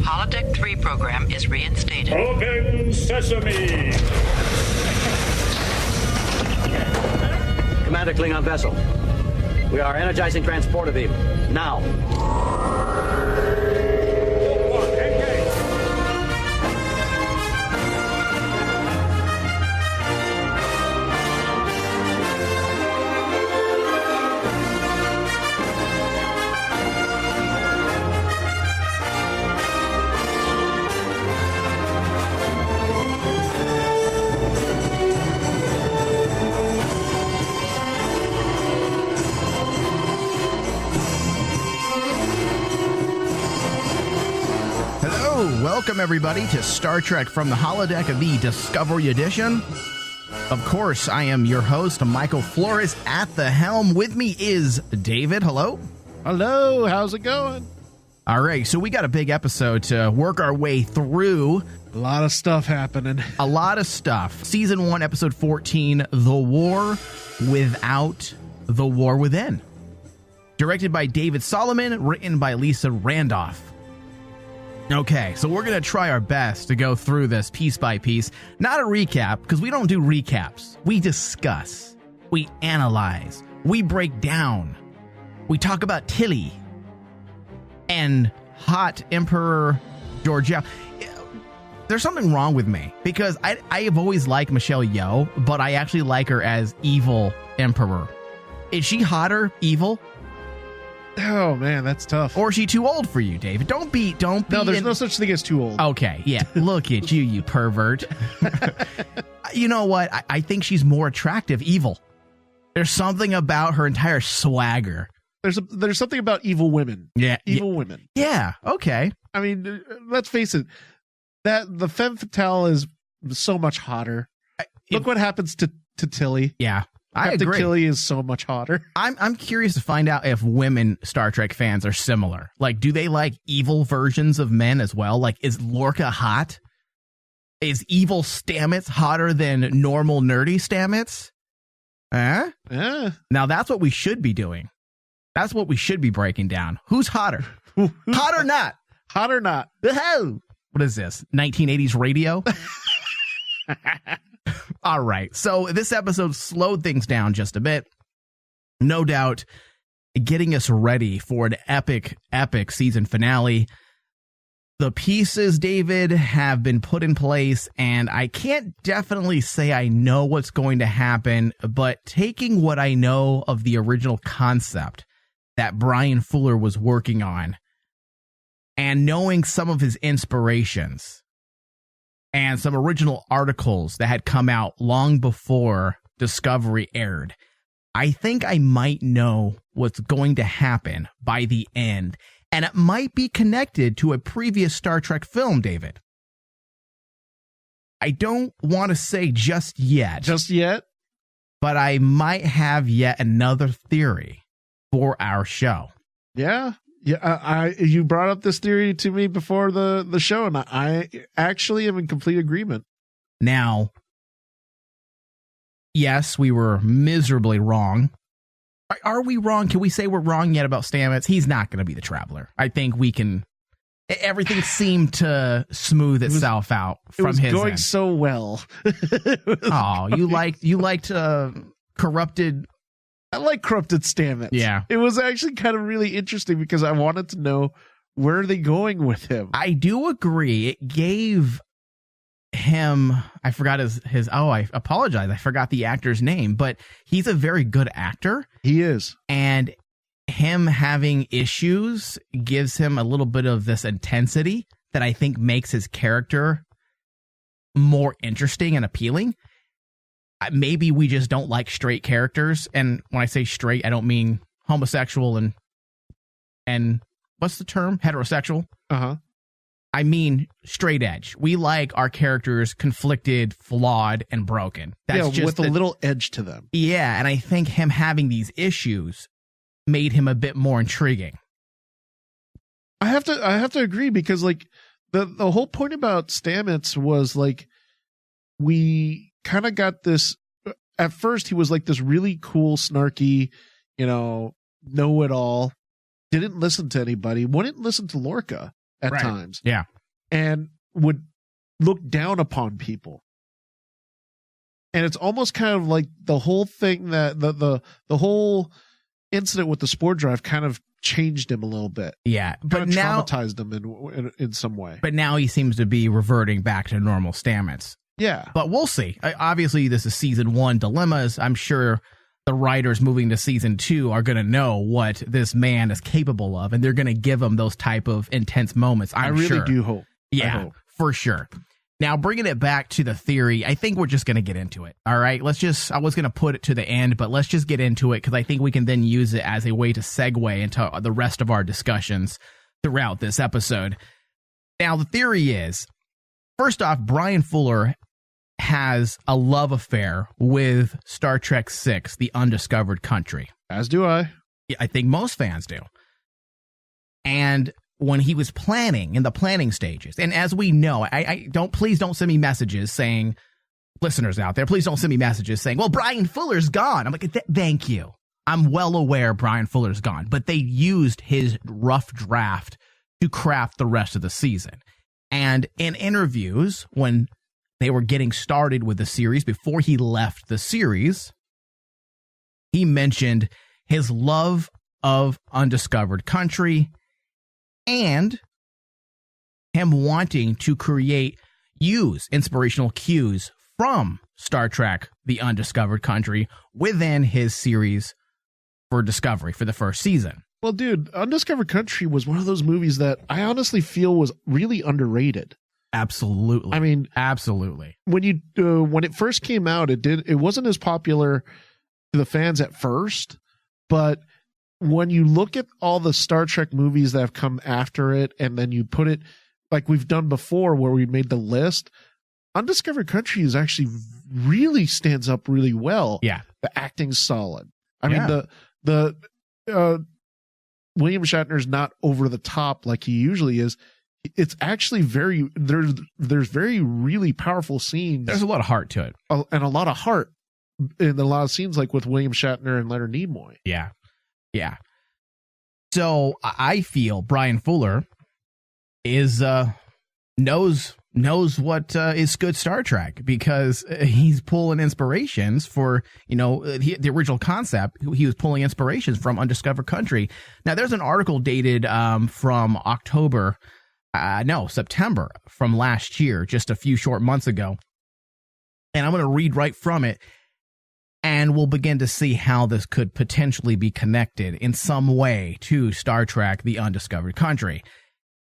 Holodeck 3 program is reinstated. Open sesame! Commander Klingon vessel. We are energizing transporter beam. Now. Welcome, everybody, to Star Trek from the Holodeck of the Discovery Edition. Of course, I am your host, Michael Flores, at the helm. With me is David. Hello. Hello. How's it going? All right, so we got a big episode to work our way through. A lot of stuff happening. A lot of stuff. Season 1, Episode 14, The War Without the War Within. Directed by David Solomon, written by Lisa Randolph. Okay, so we're going to try our best to go through this piece by piece. Not a recap, because we don't do recaps. We discuss. We analyze. We break down. We talk about Tilly and hot Emperor Georgiou. There's something wrong with me, because I have always liked Michelle Yeoh, but I actually like her as evil Emperor. Is she hotter, evil? Oh, man, that's tough. Or is she too old for you, David? Don't be. No, there's no such thing as too old. Okay, yeah. Look at you, you pervert. You know what? I think she's more attractive, evil. There's something about her entire swagger. There's something about evil women. Yeah. Evil women. Yeah, okay. I mean, let's face it. That the femme fatale is so much hotter. Look what happens to Tilly. Yeah. I Captain agree. Tilly is so much hotter. I'm curious to find out if women Star Trek fans are similar. Like, do they like evil versions of men as well? Like, is Lorca hot? Is evil Stamets hotter than normal nerdy Stamets? Huh? Yeah. Now that's what we should be doing. That's what we should be breaking down. Who's hotter? Hot or not? Hot or not? What is this? 1980s radio? All right, so this episode slowed things down just a bit. No doubt getting us ready for an epic season finale. The pieces, David, have been put in place, and I can't definitely say I know what's going to happen, but taking what I know of the original concept that Brian Fuller was working on, and knowing some of his inspirations, and some original articles that had come out long before Discovery aired, I think I might know what's going to happen by the end. And it might be connected to a previous Star Trek film, David. I don't want to say just yet. Just yet? But I might have yet another theory for our show. Yeah. Yeah, you brought up this theory to me before the show, and I actually am in complete agreement. Now, yes, we were miserably wrong. Are we wrong? Can we say we're wrong yet about Stamets? He's not going to be the Traveler. I think we can. Everything seemed to smooth itself out from his end. It was going so well. Oh, you liked corrupted. I like corrupted Stamets. Yeah. It was actually kind of really interesting because I wanted to know where are they going with him. I do agree. It gave him, I forgot his I apologize. I forgot the actor's name, but he's a very good actor. He is. And him having issues gives him a little bit of this intensity that I think makes his character more interesting and appealing. Maybe we just don't like straight characters, and when I say straight, I don't mean homosexual and what's the term? Heterosexual. I mean straight edge. We like our characters conflicted, flawed, and broken. That's just with a little edge to them. Yeah, and I think him having these issues made him a bit more intriguing. I have to agree, because like the whole point about Stamets was like we kind of got this. At first, he was like this really cool, snarky, know-it-all. Didn't listen to anybody. Wouldn't listen to Lorca at times. Yeah. and would look down upon people. And it's almost kind of like the whole thing that the whole incident with the spore drive kind of changed him a little bit. Yeah, but kind of now traumatized him in some way. But now he seems to be reverting back to normal Stamets. Yeah, but we'll see. Obviously, this is season 1 dilemmas. I'm sure the writers moving to season 2 are going to know what this man is capable of, and they're going to give him those type of intense moments. I really do hope. Yeah, for sure. Now, bringing it back to the theory, I think we're just going to get into it. All right, I was going to put it to the end, but let's just get into it because I think we can then use it as a way to segue into the rest of our discussions throughout this episode. Now, the theory is, first off, Brian Fuller has a love affair with Star Trek VI, The Undiscovered Country. As do I. I think most fans do. And when he was planning, in the planning stages, and as we know, please don't send me messages saying, listeners out there, please don't send me messages saying, well, Brian Fuller's gone. I'm like, thank you. I'm well aware Brian Fuller's gone, but they used his rough draft to craft the rest of the season. And in interviews, when they were getting started with the series, before he left the series, he mentioned his love of Undiscovered Country and him wanting to use inspirational cues from Star Trek, The Undiscovered Country within his series for Discovery for the first season. Well, dude, Undiscovered Country was one of those movies that I honestly feel was really underrated. Absolutely. I mean, absolutely. When it first came out, it wasn't as popular to the fans at first, but when you look at all the Star Trek movies that have come after it, and then you put it like we've done before, where we made the list, Undiscovered Country is actually really stands up really well. Yeah, the acting's solid. I mean, the William Shatner's not over the top like he usually is. It's actually there's very really powerful scenes. There's a lot of heart to it, and a lot of heart in a lot of scenes, like with William Shatner and Leonard Nimoy. Yeah. So I feel Brian Fuller is knows what is good Star Trek, because he's pulling inspirations for, the original concept. He was pulling inspirations from Undiscovered Country. Now, there's an article dated from September from last year, just a few short months ago. And I'm going to read right from it, and we'll begin to see how this could potentially be connected in some way to Star Trek, The Undiscovered Country.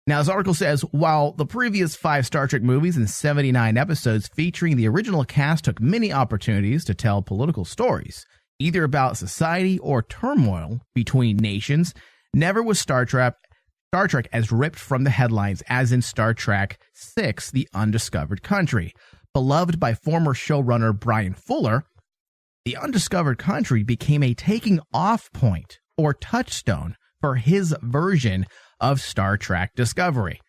Now, this article says, while the previous 5 Star Trek movies and 79 episodes featuring the original cast took many opportunities to tell political stories, either about society or turmoil between nations, never was Star Trek as ripped from the headlines as in Star Trek VI, The Undiscovered Country. Beloved by former showrunner Brian Fuller, The Undiscovered Country became a taking-off point or touchstone for his version of Star Trek Discovery.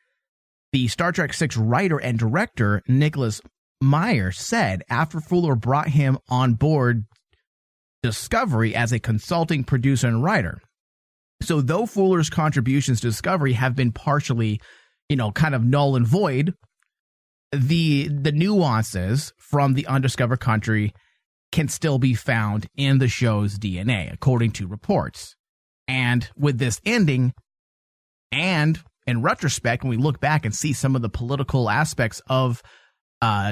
The Star Trek VI writer and director Nicholas Meyer said after Fuller brought him on board Discovery as a consulting producer and writer. So though Fuller's contributions to Discovery have been partially, kind of null and void, the nuances from The Undiscovered Country can still be found in the show's DNA, according to reports. And with this ending, and in retrospect, when we look back and see some of the political aspects of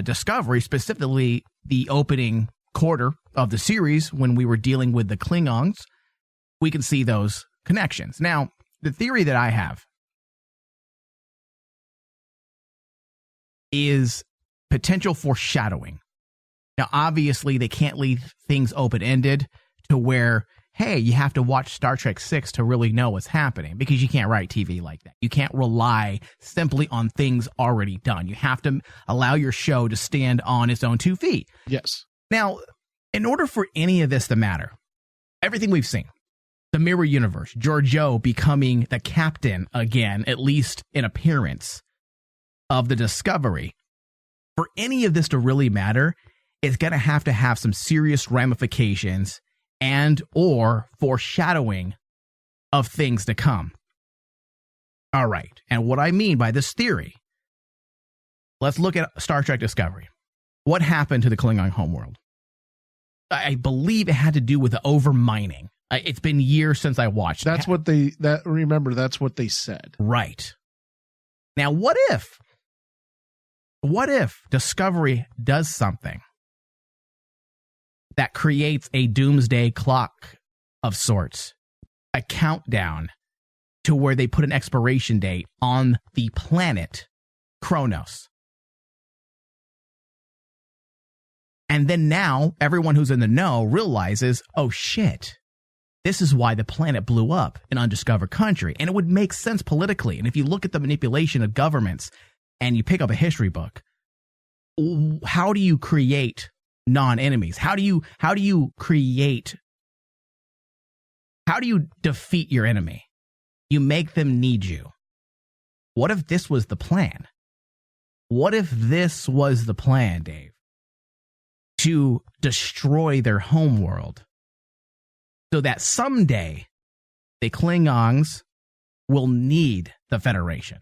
Discovery, specifically the opening quarter of the series when we were dealing with the Klingons, we can see those connections. Now, the theory that I have is potential foreshadowing. Now, obviously, they can't leave things open-ended to where, hey, you have to watch Star Trek VI to really know what's happening, because you can't write TV like that. You can't rely simply on things already done. You have to allow your show to stand on its own 2 feet. Yes. Now, in order for any of this to matter, everything we've seen, the mirror universe, Georgiou becoming the captain again, at least in appearance, of the Discovery, for any of this to really matter, it's going to have some serious ramifications and or foreshadowing of things to come. All right. And what I mean by this theory let's look at Star Trek Discovery. What happened to the Klingon homeworld? I believe it had to do with the overmining. It's been years since I watched. That's what that's what they said. Right. Now, what if Discovery does something that creates a doomsday clock of sorts, a countdown to where they put an expiration date on the planet Kronos? And then now everyone who's in the know realizes, oh shit, this is why the planet blew up in undiscovered country. And it would make sense politically. And if you look at the manipulation of governments and you pick up a history book, how do you create non-enemies? How do you defeat your enemy? You make them need you. What if this was the plan? What if this was the plan, Dave? To destroy their homeworld so that someday the Klingons will need the Federation.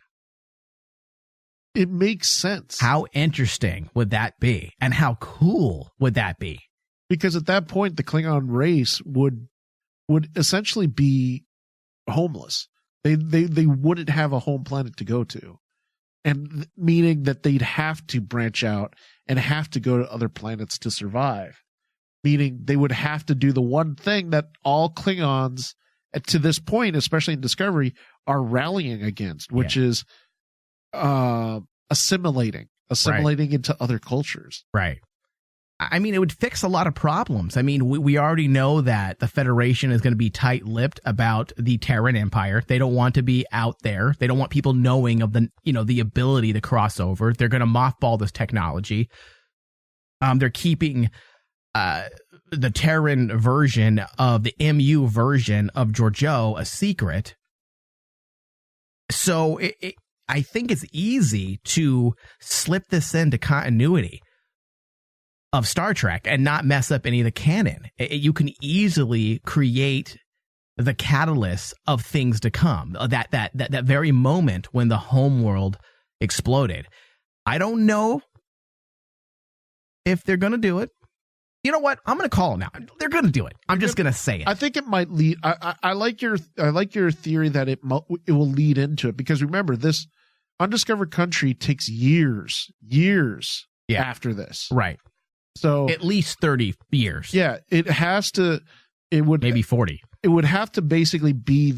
It makes sense. How interesting would that be? And how cool would that be? Because at that point, the Klingon race would essentially be homeless. They wouldn't have a home planet to go to. And meaning that they'd have to branch out and have to go to other planets to survive. Meaning they would have to do the one thing that all Klingons, to this point, especially in Discovery, are rallying against, which is assimilating into other cultures. Right. I mean, it would fix a lot of problems. I mean, we already know that the Federation is going to be tight-lipped about the Terran Empire. They don't want to be out there. They don't want people knowing of the ability to cross over. They're going to mothball this technology. They're keeping the Terran version of the MU version of Georgiou a secret. So I think it's easy to slip this into continuity of Star Trek and not mess up any of the canon. You can easily create the catalyst of things to come. That very moment when the homeworld exploded. I don't know if they're going to do it. You know what? I'm going to call it now. They're going to do it. I'm just going to say it. I think it might lead. I like your theory that it will lead into it, because remember, this undiscovered country takes years after this. Right. So at least 30 years. Yeah, it has to. It would maybe 40. It would have to basically be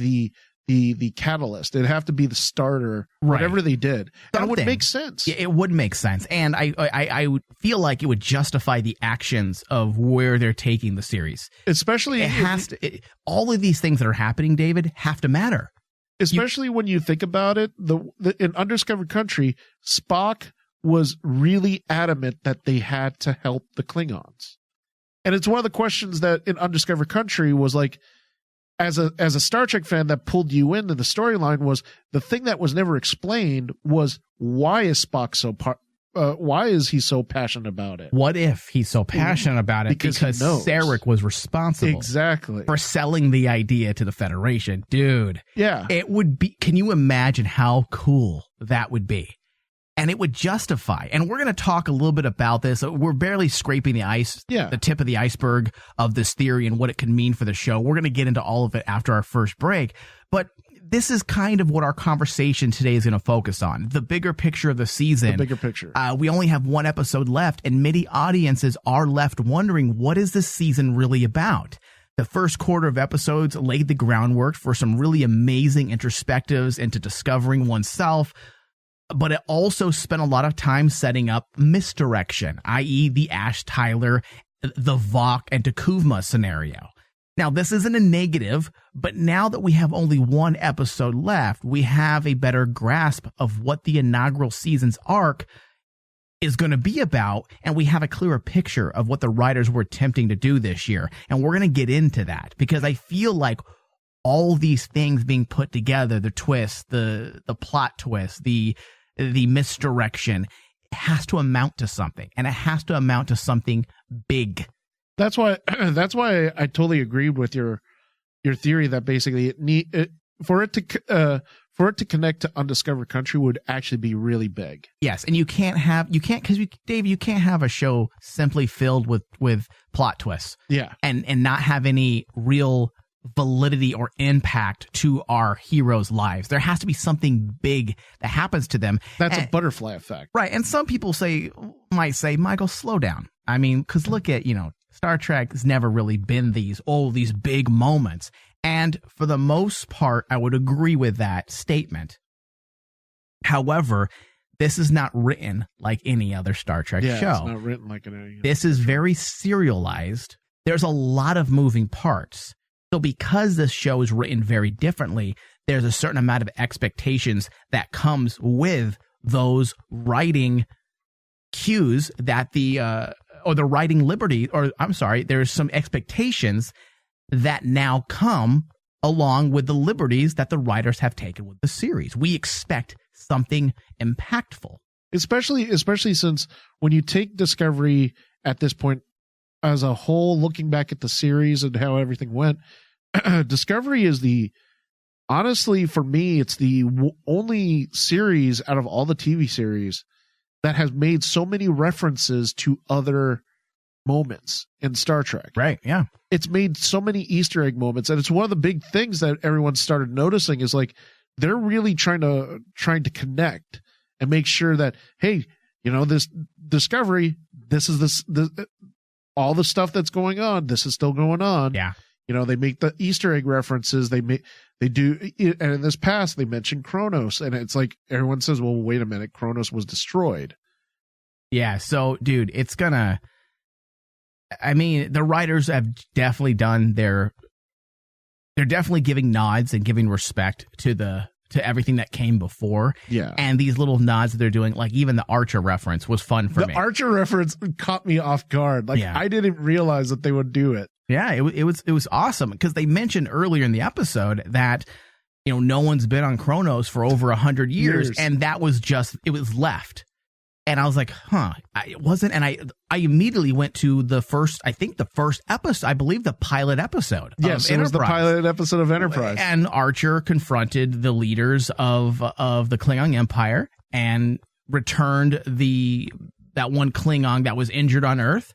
the catalyst. It'd have to be the starter. Right. Whatever they did, and it would make sense. Yeah, it would make sense, and I would feel like it would justify the actions of where they're taking the series. Especially, all of these things that are happening, David, have to matter. Especially when you think about it, in undiscovered country, Spock was really adamant that they had to help the Klingons. And it's one of the questions that in Undiscovered Country was like, as a Star Trek fan that pulled you into the storyline, was the thing that was never explained was, why is Spock why is he so passionate about it? What if he's so passionate about it? Because Sarek was responsible for selling the idea to the Federation. Dude. Yeah. It would be, can you imagine how cool that would be? And it would justify, and we're going to talk a little bit about this. We're barely scraping the tip of the iceberg of this theory and what it could mean for the show. We're going to get into all of it after our first break. But this is kind of what our conversation today is going to focus on. The bigger picture of the season. The bigger picture. We only have one episode left, and many audiences are left wondering, what is this season really about? The first quarter of episodes laid the groundwork for some really amazing introspectives into discovering oneself, but it also spent a lot of time setting up misdirection, i.e. the Ash Tyler, the Vok, and T'Kuvma scenario. Now, this isn't a negative, but now that we have only one episode left, we have a better grasp of what the inaugural season's arc is going to be about, and we have a clearer picture of what the writers were attempting to do this year. And we're going to get into that, because I feel like all these things being put together, the twist, the plot twist, the misdirection, has to amount to something, and it has to amount to something big. That's why I totally agreed with your theory that basically for for it to connect to Undiscovered Country would actually be really big. Yes, and you can't because Dave, you can't have a show simply filled with plot twists. Yeah. And not have any real validity or impact to our heroes' lives. There has to be something big that happens to them. That's a butterfly effect. Right. And some people might say, Michael, slow down. I mean, because look at, Star Trek has never really been these big moments. And for the most part, I would agree with that statement. However, this is not written like any other Star Trek show. It's not written like this is very serialized. There's a lot of moving parts. So because this show is written very differently, there's a certain amount of expectations that comes with those writing cues that or the writing liberty, or I'm sorry, there's some expectations that now come along with the liberties that the writers have taken with the series. We expect something impactful. Especially since when you take Discovery at this point as a whole, looking back at the series and how everything went, Discovery is honestly, for me, it's the only series out of all the TV series that has made so many references to other moments in Star Trek. Right, yeah. It's made so many Easter egg moments, and it's one of the big things that everyone started noticing is like they're really trying to connect and make sure that, hey, this Discovery, this is all the stuff that's going on, this is still going on. Yeah. They make the Easter egg references. They do, and in this past they mentioned Kronos, and it's like everyone says, "Well, wait a minute, Kronos was destroyed." Yeah. So, dude, it's gonna. I mean, the writers have definitely done they're definitely giving nods and giving respect to everything that came before. Yeah. And these little nods that they're doing, like even the Archer reference was fun for me. The Archer reference caught me off guard. Like I didn't realize that they would do it. Yeah, it was awesome because they mentioned earlier in the episode that no one's been on Kronos for over 100 years, and that was it was left. And I was like, it wasn't. And I immediately went to the first episode, I believe the pilot episode. Yes, it was the pilot episode of Enterprise. And Archer confronted the leaders of the Klingon Empire and returned that one Klingon that was injured on Earth.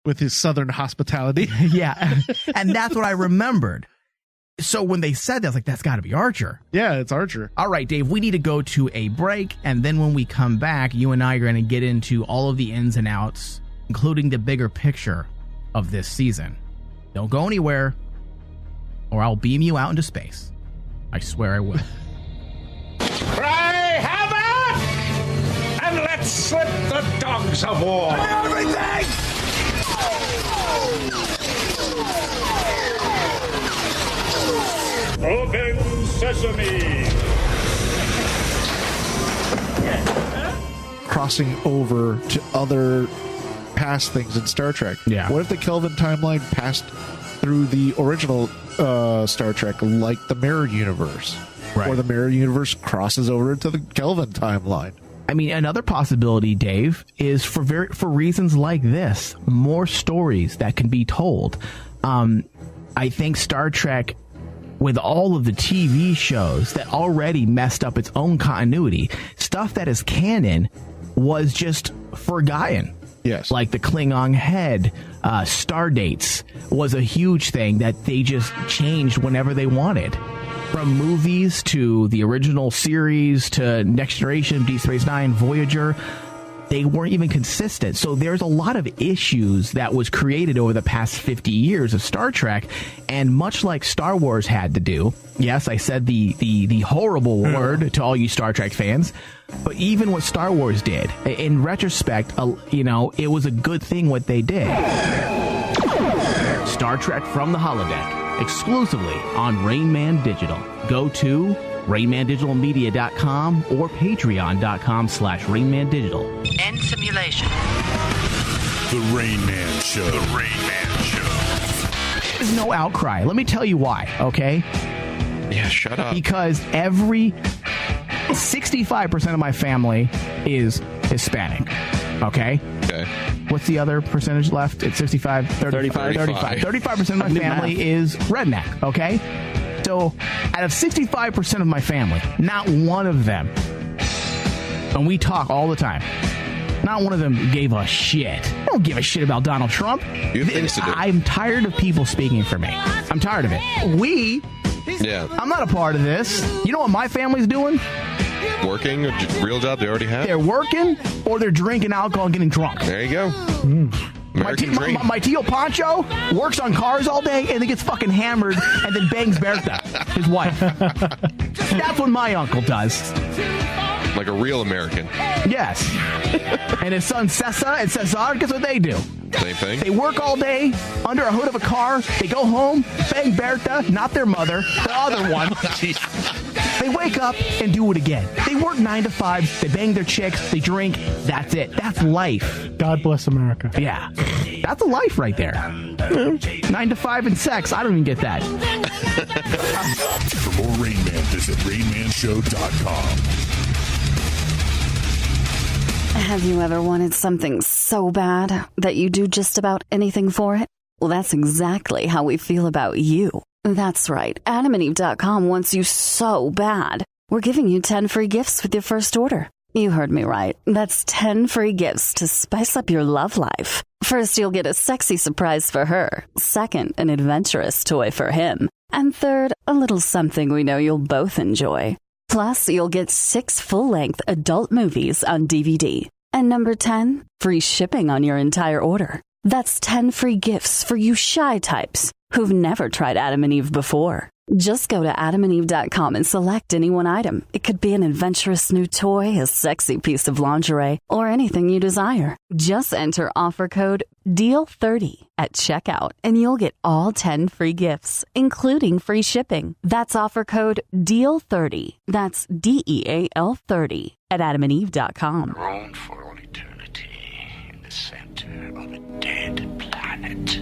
With his southern hospitality. Yeah. And that's what I remembered. So when they said that, I was like, that's got to be Archer. Yeah, it's Archer. All right, Dave, we need to go to a break. And then when we come back, you and I are going to get into all of the ins and outs, including the bigger picture of this season. Don't go anywhere, or I'll beam you out into space. I swear I will. Cry havoc! And let's slip the dogs of war! Everything! Open sesame! Crossing over to other past things in Star Trek. Yeah. What if the Kelvin timeline passed through the original Star Trek, like the Mirror Universe? Right. Or the Mirror Universe crosses over into the Kelvin timeline. I mean, another possibility, Dave, is for reasons like this, more stories that can be told. I think Star Trek, with all of the TV shows that already messed up its own continuity, stuff that is canon was just forgotten. Yes. Like the Klingon head, star dates was a huge thing that they just changed whenever they wanted. From movies to the original series to Next Generation, Deep Space Nine, Voyager, they weren't even consistent. So there's a lot of issues that was created over the past 50 years of Star Trek, and much like Star Wars had to do, yes, I said the horrible word to all you Star Trek fans, but even what Star Wars did, in retrospect, it was a good thing what they did. Star Trek from the Holodeck, exclusively on Rain Man Digital. Go to RainmanDigitalMedia.com or Patreon.com/RainmanDigital. End simulation. The Rain Man Show. The Rain Man Show. There's no outcry. Let me tell you why, okay? Yeah, shut up. Because 65% of my family is Hispanic, okay? Okay. What's the other percentage left? It's 65, 35. 35% of my family is redneck, okay? So out of 65% of my family, not one of them, and we talk all the time, not one of them gave a shit. I don't give a shit about Donald Trump. You have things to do. I'm tired of people speaking for me. I'm tired of it. I'm not a part of this. You know what my family's doing? Working, a real job they already have. They're working or they're drinking alcohol and getting drunk. There you go. American dream. My Tio Pancho works on cars all day and then gets fucking hammered and then bangs Bertha, his wife. That's what my uncle does. Like a real American. Yes. And his son Cesar and Cesar, guess what they do? Same thing. They work all day under a hood of a car. They go home, bang Bertha, not their mother, the other one. They wake up and do it again. They work 9 to 5. They bang their chicks. They drink. That's it. That's life. God bless America. Yeah. That's a life right there. 9 to 5 and sex. I don't even get that. For more Rain Man, visit RainManShow.com. Have you ever wanted something so bad that you do just about anything for it? Well, that's exactly how we feel about you. That's right. AdamandEve.com wants you so bad. We're giving you 10 free gifts with your first order. You heard me right. That's 10 free gifts to spice up your love life. First, you'll get a sexy surprise for her. Second, an adventurous toy for him. And third, a little something we know you'll both enjoy. Plus, you'll get 6 full-length adult movies on DVD. And number 10, free shipping on your entire order. That's 10 free gifts for you shy types who've never tried Adam and Eve before. Just go to AdamandEve.com and select any one item. It could be an adventurous new toy, a sexy piece of lingerie, or anything you desire. Just enter offer code DEAL30 at checkout, and you'll get all 10 free gifts, including free shipping. That's offer code DEAL30. That's DEAL30 at AdamandEve.com. Grown for all eternity in the center of a dead planet.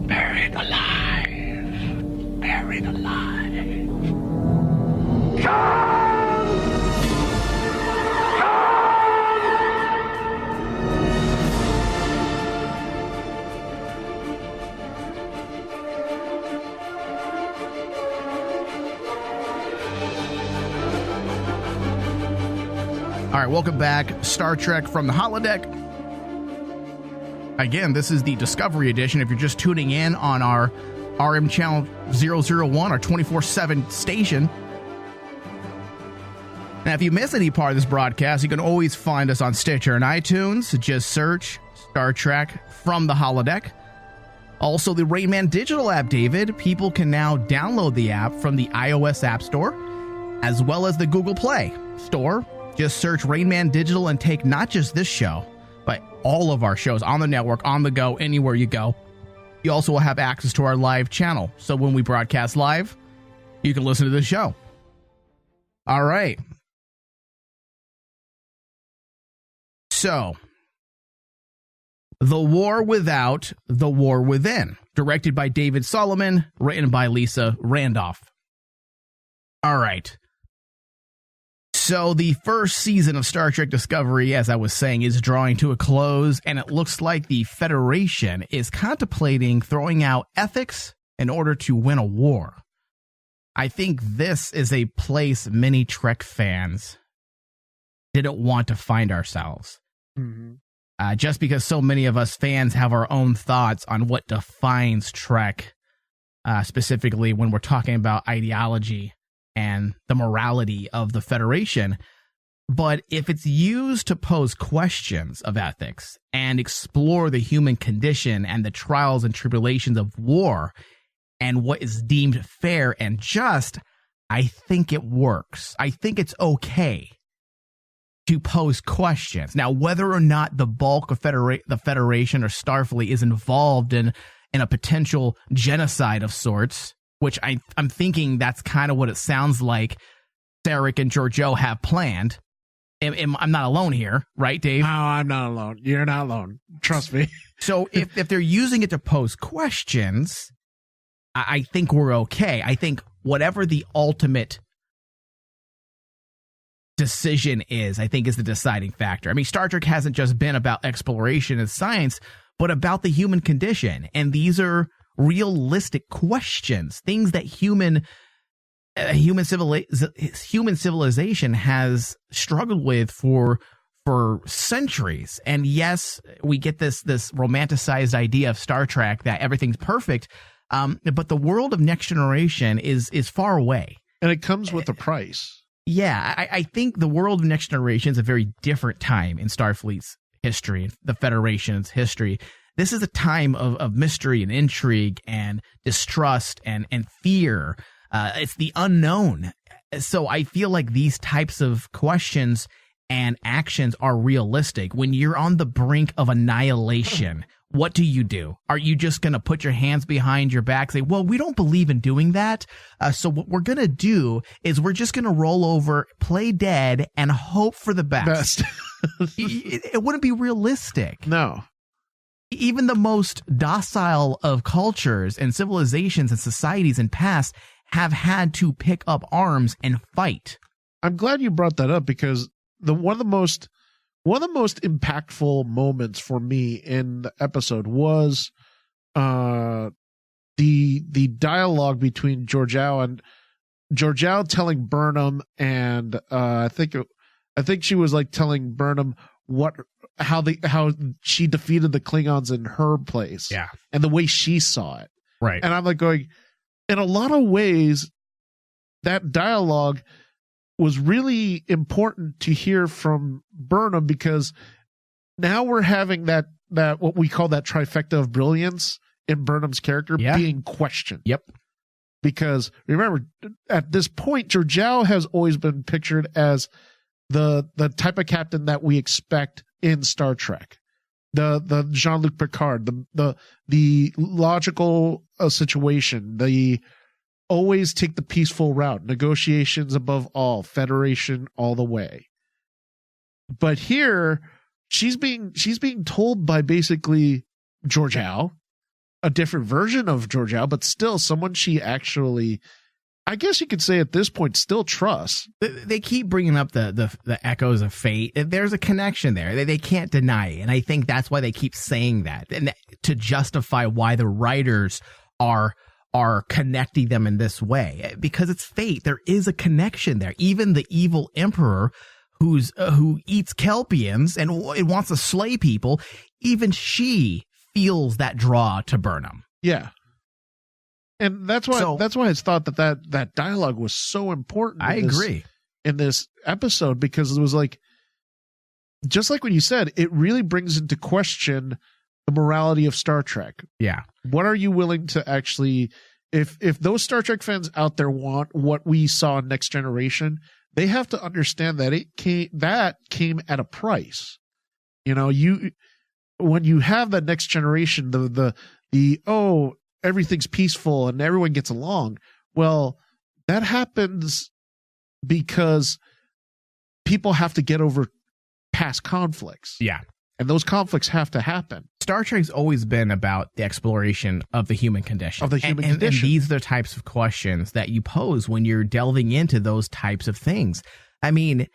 Buried alive. Buried alive. All right, welcome back. Star Trek from the Holodeck. Again, this is the Discovery Edition. If you're just tuning in on our RM channel 001, our 24/7 station. Now, if you miss any part of this broadcast, you can always find us on Stitcher and iTunes. Just search Star Trek from the Holodeck. Also, the Rain Man digital app, David. People can now download the app from the iOS App Store, as well as the Google Play Store. Just search Rain Man Digital and take not just this show, but all of our shows on the network, on the go, anywhere you go. You also will have access to our live channel. So when we broadcast live, you can listen to the show. All right. So, The War Without, The War Within, directed by David Solomon, written by Lisa Randolph. All right. So the first season of Star Trek Discovery, as I was saying, is drawing to a close, and it looks like the Federation is contemplating throwing out ethics in order to win a war. I think this is a place many Trek fans didn't want to find ourselves. Mm-hmm. Just because so many of us fans have our own thoughts on what defines Trek, specifically when we're talking about ideology and the morality of the Federation. But if it's used to pose questions of ethics and explore the human condition and the trials and tribulations of war and what is deemed fair and just, I think it works. I think it's okay to pose questions. Now, whether or not the bulk of the Federation or Starfleet is involved in a potential genocide of sorts, which I'm thinking that's kind of what it sounds like Sarek and Georgiou have planned. I'm not alone here, right, Dave? No, I'm not alone. You're not alone. Trust me. So if they're using it to pose questions, I think we're okay. I think whatever the ultimate decision is, I think is the deciding factor. I mean, Star Trek hasn't just been about exploration and science, but about the human condition. And these are realistic questions, things that human civilization has struggled with for centuries. And yes, we get this romanticized idea of Star Trek that everything's perfect, but the world of Next Generation is far away, and it comes with a price. Yeah, I think the world of Next Generation is a very different time in Starfleet's history, the Federation's history. This is a time of mystery and intrigue and distrust and fear. It's the unknown. So I feel like these types of questions and actions are realistic. When you're on the brink of annihilation, what do? Are you just going to put your hands behind your back, say, well, we don't believe in doing that. So what we're going to do is we're just going to roll over, play dead, and hope for the best. It wouldn't be realistic. No. Even the most docile of cultures and civilizations and societies in past have had to pick up arms and fight. I'm glad you brought that up, because one of the most impactful moments for me in the episode was the dialogue between Georgiou telling Burnham, and I think she was like telling Burnham how she defeated the Klingons in her place, and the way she saw it, right. And I'm like going, in a lot of ways, that dialogue was really important to hear from Burnham, because now we're having that what we call that trifecta of brilliance in Burnham's character being questioned. Yep. Because remember, at this point, Georgiou has always been pictured as the type of captain that we expect in Star Trek. The Jean-Luc Picard, the logical situation, the always take the peaceful route, negotiations above all, Federation all the way. But here, she's being told by basically Georgiou, a different version of Georgiou, but still someone she actually, I guess you could say at this point, still trusts. They keep bringing up the echoes of fate. There's a connection there. They can't deny it. And I think that's why they keep saying that, and to justify why the writers are connecting them in this way, because it's fate. There is a connection there. Even the evil emperor who eats Kelpians and wants to slay people, even she feels that draw to Burnham. Yeah. And that's why it's thought that dialogue was so important. I agree. In this episode, because it was like, just like what you said, it really brings into question the morality of Star Trek. Yeah. What are you willing to actually, if those Star Trek fans out there want what we saw in Next Generation, they have to understand that that came at a price. You know, when you have that Next Generation, the everything's peaceful and everyone gets along. Well, that happens because people have to get over past conflicts. Yeah. And those conflicts have to happen. Star Trek's always been about the exploration of the human condition. And these are the types of questions that you pose when you're delving into those types of things. I mean,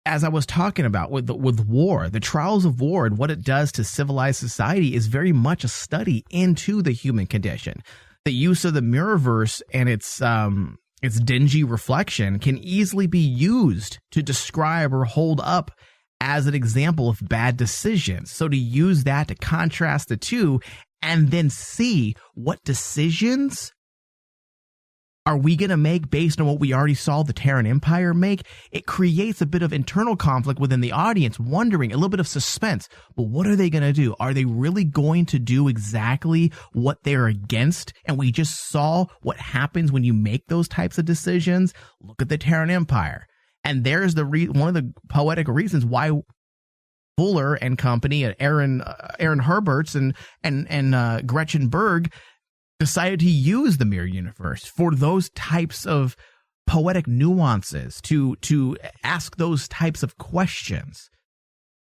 as I was talking about with war, the trials of war and what it does to civilized society is very much a study into the human condition. The use of the Mirrorverse and its dingy reflection can easily be used to describe or hold up as an example of bad decisions. So to use that to contrast the two and then see what decisions are we going to make based on what we already saw the Terran Empire make, it creates a bit of internal conflict within the audience, wondering, a little bit of suspense. But what are they going to do? Are they really going to do exactly what they're against? And we just saw what happens when you make those types of decisions. Look at the Terran Empire. And there's one of the poetic reasons why Fuller and company, Aaron Herberts and Gretchen Berg decided to use the mirror universe for those types of poetic nuances, to ask those types of questions.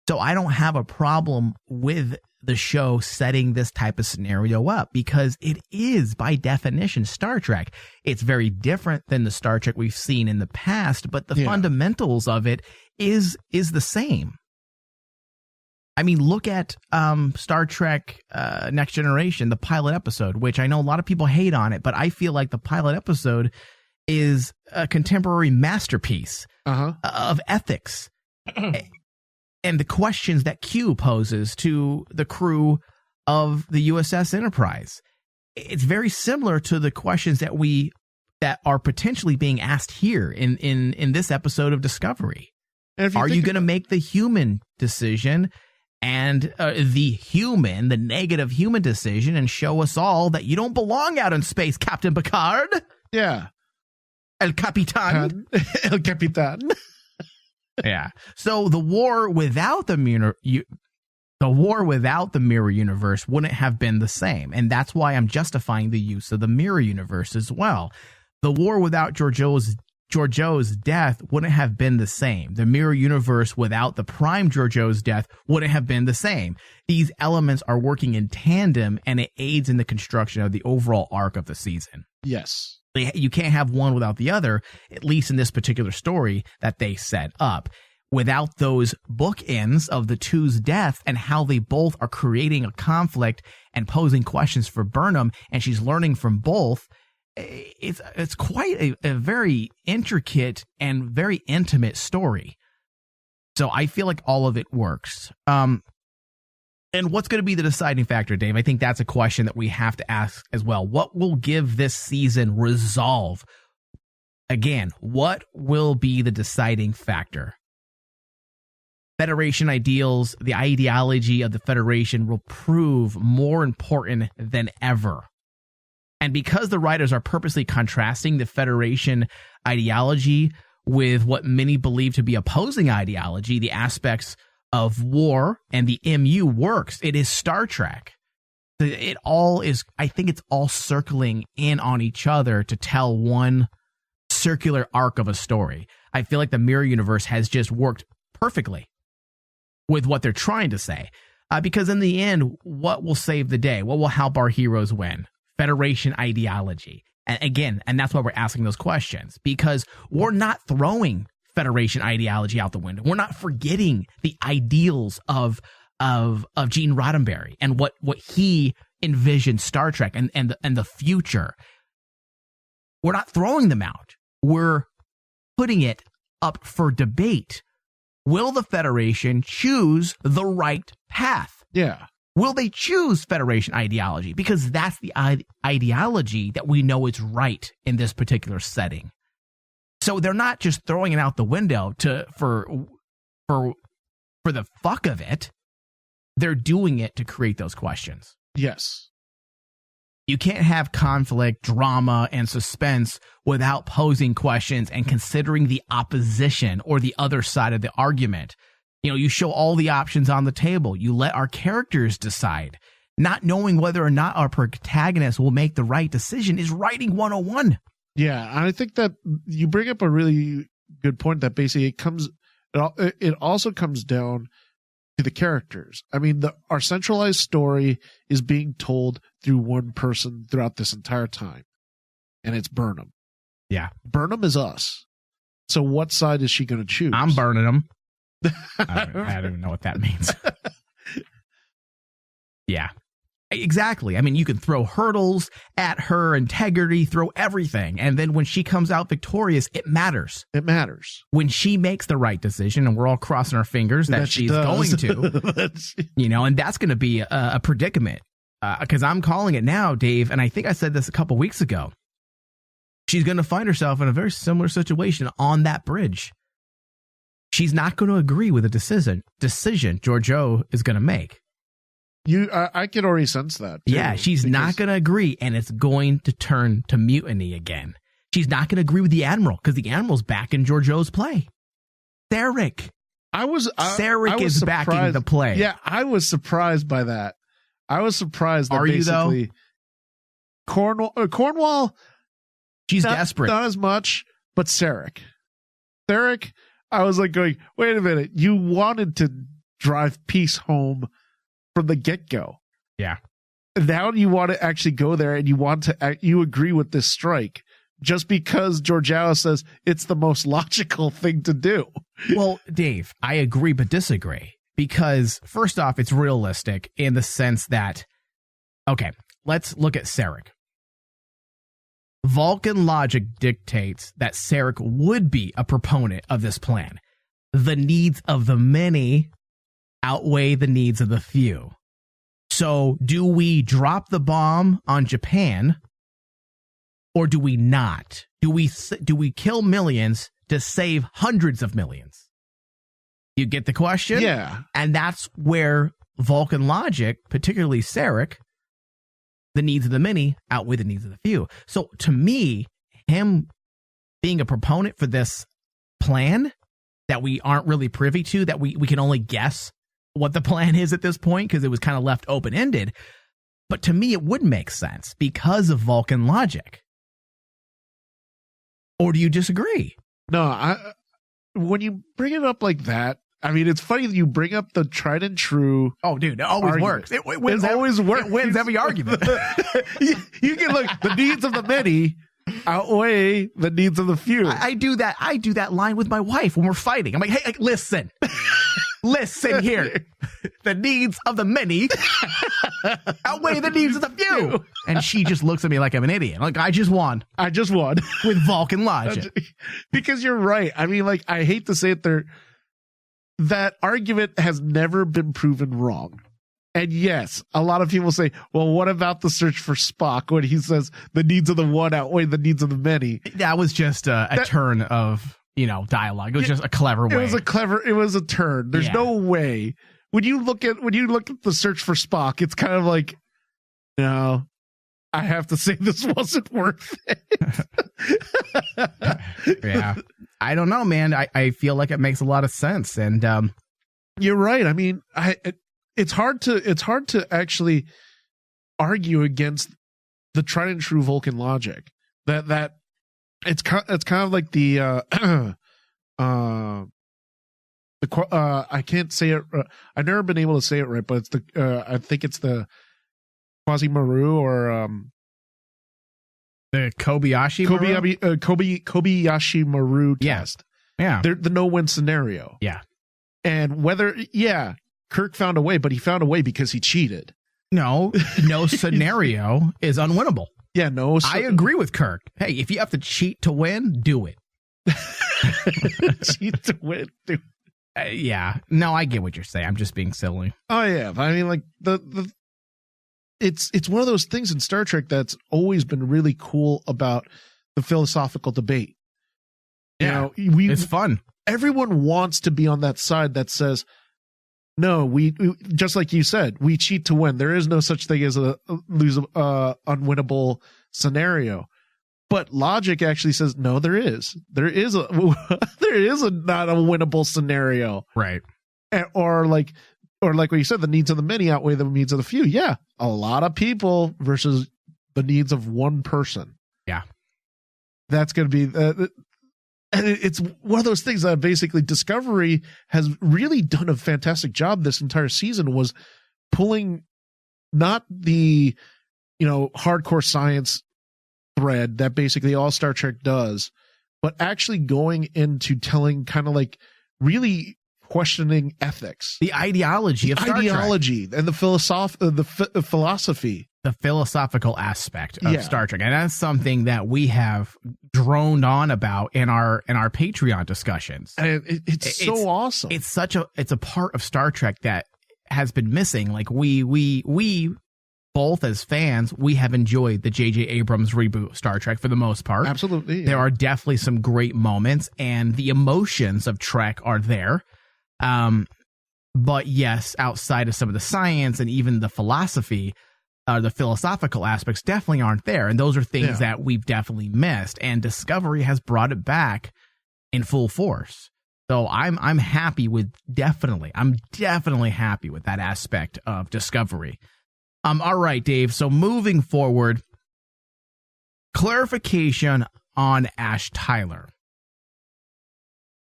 So I don't have a problem with the show setting this type of scenario up, because it is by definition Star Trek. It's very different than the Star Trek we've seen in the past, but the fundamentals of it is the same. I mean, look at Star Trek Next Generation, the pilot episode, which I know a lot of people hate on it, but I feel like the pilot episode is a contemporary masterpiece of ethics and the questions that Q poses to the crew of the USS Enterprise. It's very similar to the questions that are potentially being asked here in this episode of Discovery. Are you going to make the human decision and the negative human decision and show us all that you don't belong out in space, Captain Picard? Yeah. El Capitan. El Capitan. Yeah. So the war without the mirror universe wouldn't have been the same. And that's why I'm justifying the use of the mirror universe as well. The war without Georgiou's death wouldn't have been the same. The mirror universe without the prime Georgiou's death wouldn't have been the same. These elements are working in tandem, and it aids in the construction of the overall arc of the season. Yes. You can't have one without the other, at least in this particular story that they set up. Without those bookends of the two's death and how they both are creating a conflict and posing questions for Burnham, and she's learning from both, it's quite a very intricate and very intimate story. So I feel like all of it works. And what's going to be the deciding factor, Dave? I think that's a question that we have to ask as well. What will give this season resolve? Again, what will be the deciding factor? Federation ideals, the ideology of the Federation will prove more important than ever. And because the writers are purposely contrasting the Federation ideology with what many believe to be opposing ideology, the aspects of war and the MU works. It is Star Trek. It all is, I think it's all circling in on each other to tell one circular arc of a story. I feel like the mirror universe has just worked perfectly with what they're trying to say. Because in the end, what will save the day? What will help our heroes win? Federation ideology. And again, and that's why we're asking those questions, because we're not throwing Federation ideology out the window. We're not forgetting the ideals of Gene Roddenberry and what he envisioned Star Trek and the future. We're not throwing them out. We're putting it up for debate. Will the Federation choose the right path? Yeah. Will they choose Federation ideology? Because that's the ideology that we know is right in this particular setting. So they're not just throwing it out the window for the fuck of it. They're doing it to create those questions. Yes. You can't have conflict, drama, and suspense without posing questions and considering the opposition or the other side of the argument. You know, you show all the options on the table. You let our characters decide. Not knowing whether or not our protagonist will make the right decision is writing 101. Yeah, I think that you bring up a really good point that basically it also comes down to the characters. I mean, our centralized story is being told through one person throughout this entire time, and it's Burnham. Yeah. Burnham is us. So what side is she going to choose? I'm burning them. I don't even know what that means. Yeah. Exactly. I mean, you can throw hurdles at her integrity, throw everything. And then when she comes out victorious, it matters. It matters. When she makes the right decision, and we're all crossing our fingers that she's going to, and that's going to be a predicament. Because I'm calling it now, Dave, and I think I said this a couple weeks ago. She's going to find herself in a very similar situation on that bridge. She's not going to agree with the decision Georgiou is going to make. I can already sense that. Too, yeah, she's not going to agree, and it's going to turn to mutiny again. She's not going to agree with the Admiral, because the Admiral's back in Georgiou's play. Sarek. Sarek is backing the play. Yeah, I was surprised by that. I was surprised that Are basically you, though? Cornwall, she's desperate. Not as much, but Sarek, I was like going, wait a minute, you wanted to drive peace home from the get-go. Yeah. Now you want to actually go there, and you agree with this strike just because Georgiou says it's the most logical thing to do. Well, Dave, I agree but disagree, because first off, it's realistic in the sense that, okay, let's look at Sarek. Vulcan logic dictates that Sarek would be a proponent of this plan. The needs of the many outweigh the needs of the few. So do we drop the bomb on Japan or do we not? Do we kill millions to save hundreds of millions? You get the question? Yeah. And that's where Vulcan logic, particularly Sarek, the needs of the many outweigh the needs of the few. So to me, him being a proponent for this plan that we aren't really privy to, that we can only guess what the plan is at this point because it was kind of left open-ended. But to me, it would make sense because of Vulcan logic. Or do you disagree? No, when you bring it up like that, I mean, it's funny that you bring up the tried and true. Oh, dude, it always argument. works. It wins. It always works. It wins every argument. You can look. The needs of the many outweigh the needs of the few. I do that. I do that line with my wife when we're fighting. I'm like, hey, listen, listen here. The needs of the many outweigh the needs of the few. And she just looks at me like I'm an idiot. Like, I just won with Vulcan logic. Because you're right. I mean, like, I hate to say it, that argument has never been proven wrong. And yes, a lot of people say, well, what about the search for Spock when he says the needs of the one outweigh the needs of the many? That was just a turn of, dialogue. It was just a clever way. It was a turn. There's no way. When you look at the search for Spock, it's kind of like, no, I have to say this wasn't worth it. Yeah. I don't know, man. I feel like it makes a lot of sense. And you're right. I mean, it's hard to actually argue against the tried and true Vulcan logic. That it's kind of like the I can't say it. I've never been able to say it right, but it's I think it's the Quasi-Maru or the Kobayashi Maru test. Yeah. The no-win scenario. Yeah. And Kirk found a way, but he found a way because he cheated. No scenario is unwinnable. Yeah, I agree with Kirk. Hey, if you have to cheat to win, do it. Cheat to win, do it. Yeah. No, I get what you're saying. I'm just being silly. Oh yeah, I mean, like it's one of those things in Star Trek that's always been really cool about the philosophical debate. Yeah, it's fun. Everyone wants to be on that side that says, no, we just like you said, we cheat to win. There is no such thing as a unwinnable scenario. But logic actually says, no, there is. There is a not a winnable scenario. Right. Or like what you said, the needs of the many outweigh the needs of the few. Yeah. A lot of people versus the needs of one person. Yeah. That's going to be, and it's one of those things that basically Discovery has really done a fantastic job this entire season, was pulling not the, hardcore science thread that basically all Star Trek does, but actually going into telling kind of like really questioning ethics, the ideology of Star Trek. And the philosophy, the philosophical aspect of Star Trek. And that's something that we have droned on about in our Patreon discussions. And it's so awesome. It's a part of Star Trek that has been missing. Like we both as fans, we have enjoyed the J.J. Abrams reboot of Star Trek for the most part. Absolutely. Yeah. There are definitely some great moments, and the emotions of Trek are there. But yes, outside of some of the science and even the philosophy, the philosophical aspects definitely aren't there. And those are things that we've definitely missed. And Discovery has brought it back in full force. So I'm happy with I'm definitely happy with that aspect of Discovery. All right, Dave. So moving forward, clarification on Ash Tyler.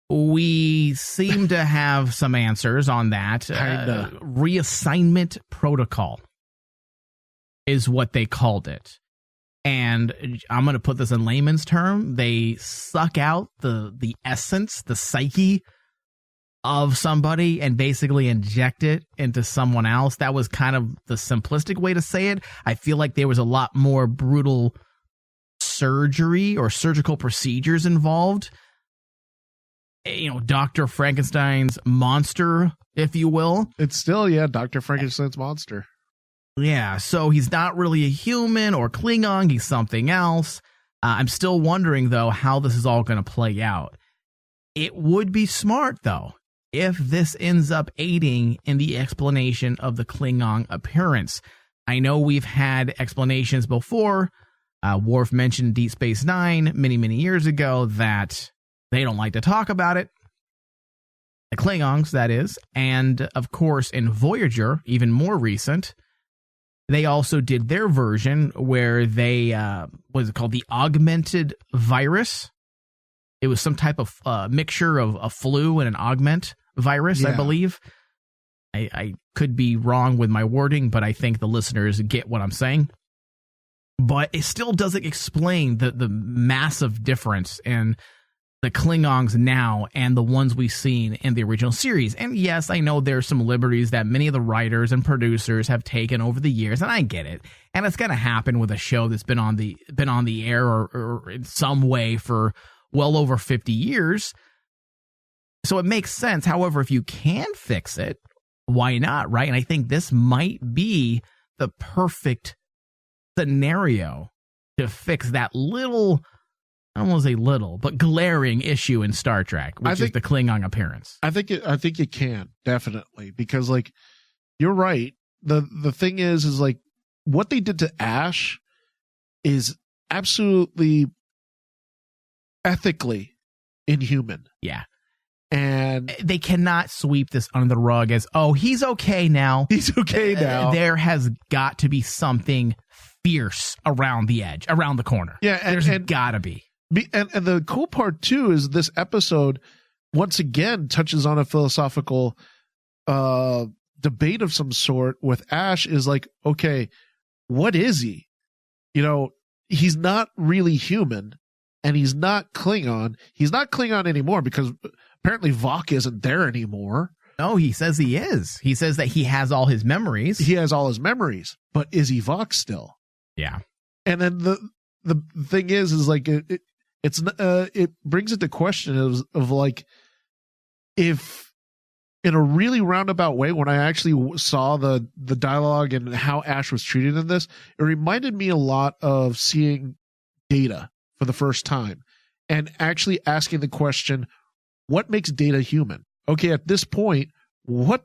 We seem to have some answers on that. Reassignment protocol is what they called it. And I'm going to put this in layman's term. They suck out the essence, the psyche of somebody and basically inject it into someone else. That was kind of the simplistic way to say it. I feel like there was a lot more brutal surgery or surgical procedures involved. You know, Dr. Frankenstein's monster, if you will. It's still, Dr. Frankenstein's monster. Yeah, so he's not really a human or Klingon. He's something else. I'm still wondering, though, how this is all going to play out. It would be smart, though, if this ends up aiding in the explanation of the Klingon appearance. I know we've had explanations before. Worf mentioned Deep Space Nine many, many years ago that they don't like to talk about it. The Klingons, that is. And, of course, in Voyager, even more recent, they also did their version where they, what is it called? The augmented virus. It was some type of mixture of a flu and an augment virus, I believe. I could be wrong with my wording, but I think the listeners get what I'm saying. But it still doesn't explain the massive difference in the Klingons now and the ones we've seen in the original series. And yes, I know there's some liberties that many of the writers and producers have taken over the years, and I get it. And it's going to happen with a show that's been on the air or in some way for well over 50 years. So it makes sense. However, if you can fix it, why not, right? And I think this might be the perfect scenario to fix that little, I don't want to say little, but glaring issue in Star Trek, which is the Klingon appearance. I think it can, definitely, because like you're right. The thing is like what they did to Ash is absolutely ethically inhuman. Yeah. And they cannot sweep this under the rug as, oh, he's okay now. He's okay now. There has got to be something fierce around the edge, around the corner. Yeah, there's got to be. And the cool part too is this episode once again touches on a philosophical debate of some sort with Ash. Is like, okay, what is he? You know, he's not really human, and he's not Klingon. He's not Klingon anymore because apparently Vok isn't there anymore. No, he says he is. He says that he has all his memories. He has all his memories, but is he Vok still? Yeah. And then the thing is like it brings it to question of like, if in a really roundabout way, when I actually saw the dialogue and how Ash was treated in this, it reminded me a lot of seeing Data for the first time and actually asking the question, what makes Data human? Okay, at this point, what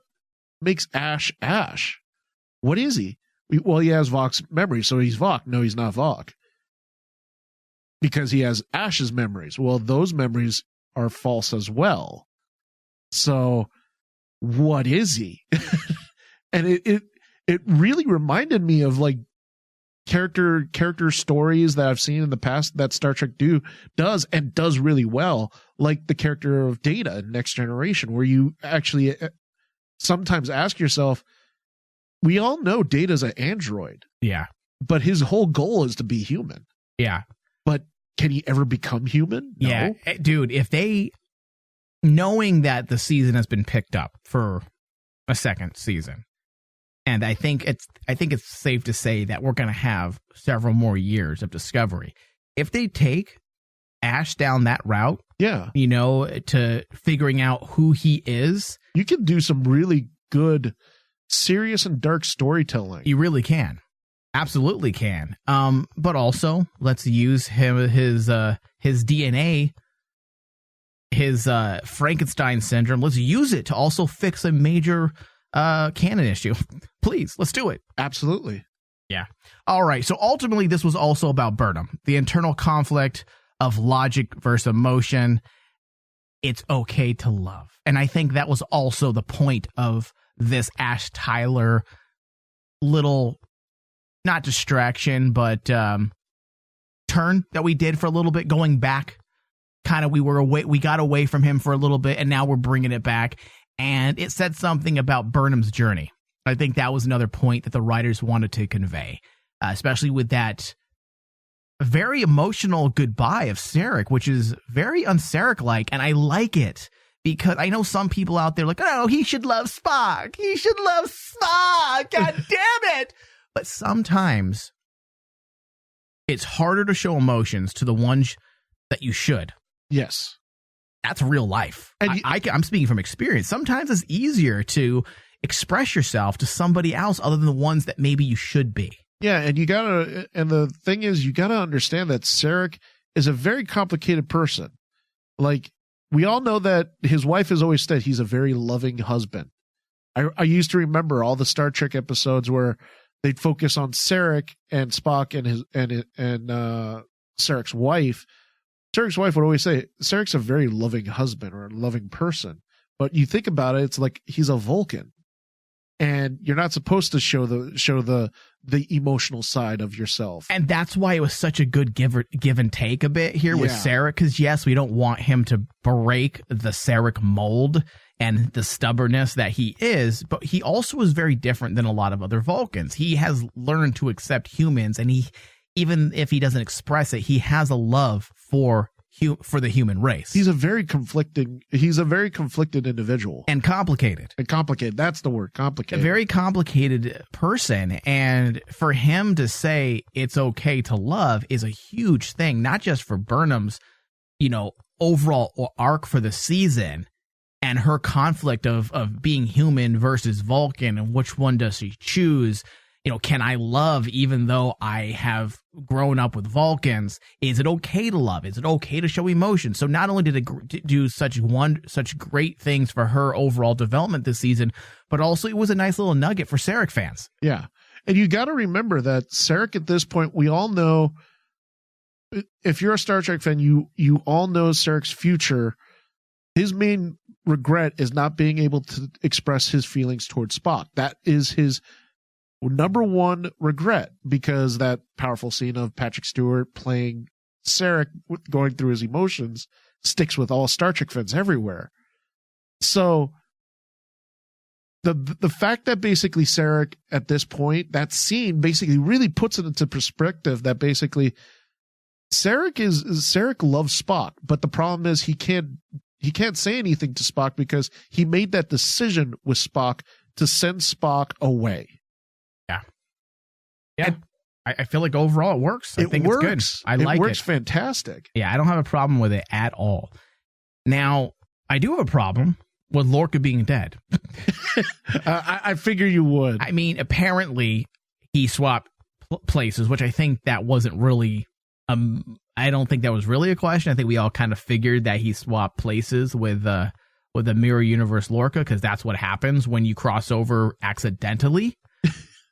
makes Ash Ash? What is he? Well, he has Vok's memory, so he's Vok. No, he's not Vok. Because he has Ash's memories. Well, those memories are false as well. So, what is he? And it really reminded me of like character stories that I've seen in the past that Star Trek does really well, like the character of Data in Next Generation, where you actually sometimes ask yourself, we all know Data's an android. Yeah. But his whole goal is to be human. Yeah. But can he ever become human? No. Yeah. Dude, if they, knowing that the season has been picked up for a second season, and I think it's safe to say that we're going to have several more years of Discovery. If they take Ash down that route, yeah, you know, to figuring out who he is, you can do some really good, serious and dark storytelling. You really can. Absolutely can. But also let's use his DNA, his Frankenstein syndrome. Let's use it to also fix a major canon issue. Please, let's do it. Absolutely. Yeah. All right. So ultimately, this was also about Burnham, the internal conflict of logic versus emotion. It's okay to love. And I think that was also the point of this Ash Tyler little, not distraction, but turn that we did for a little bit, going back. Kind of, we got away from him for a little bit, and now we're bringing it back. And it said something about Burnham's journey. I think that was another point that the writers wanted to convey, especially with that very emotional goodbye of Sarek, which is very un-Sarek-like, and I like it because I know some people out there like, oh, he should love Spock. He should love Spock. God damn it. But sometimes it's harder to show emotions to the ones that you should. Yes. That's real life. And I'm speaking from experience. Sometimes it's easier to express yourself to somebody else other than the ones that maybe you should be. Yeah, and the thing is, you gotta understand that Sarek is a very complicated person. Like, we all know that his wife has always said he's a very loving husband. I used to remember all the Star Trek episodes where they'd focus on Sarek and Spock and Sarek's wife. Sarek's wife would always say, Sarek's a very loving husband or a loving person. But you think about it, it's like he's a Vulcan. And you're not supposed to show the emotional side of yourself. And that's why it was such a good give and take a bit here with Sarek. Because, yes, we don't want him to break the Sarek mold and the stubbornness that he is. But he also is very different than a lot of other Vulcans. He has learned to accept humans. And he, even if he doesn't express it, he has a love for the human race. He's a very conflicted individual. And complicated. That's the word, complicated. A very complicated person. And for him to say it's okay to love is a huge thing, not just for Burnham's, overall arc for the season and her conflict of being human versus Vulcan and which one does she choose. Can I love even though I have grown up with Vulcans? Is it okay to love? Is it okay to show emotion? So not only did it do such great things for her overall development this season, but also it was a nice little nugget for Sarek fans. Yeah. And you got to remember that Sarek at this point, we all know, if you're a Star Trek fan, you all know Sarek's future. His main regret is not being able to express his feelings towards Spock. That is his number one regret, because that powerful scene of Patrick Stewart playing Sarek going through his emotions sticks with all Star Trek fans everywhere. So the fact that basically Sarek at this point, that scene basically really puts it into perspective that basically Sarek loves Spock, but the problem is he can't say anything to Spock because he made that decision with Spock to send Spock away. Yeah, I feel like overall it works. I think it's good. I like it. It works fantastic. Yeah, I don't have a problem with it at all. Now, I do have a problem with Lorca being dead. I figure you would. I mean, apparently he swapped places, which I think that wasn't really... I don't think that was really a question. I think we all kind of figured that he swapped places with the Mirror Universe Lorca, because that's what happens when you cross over accidentally.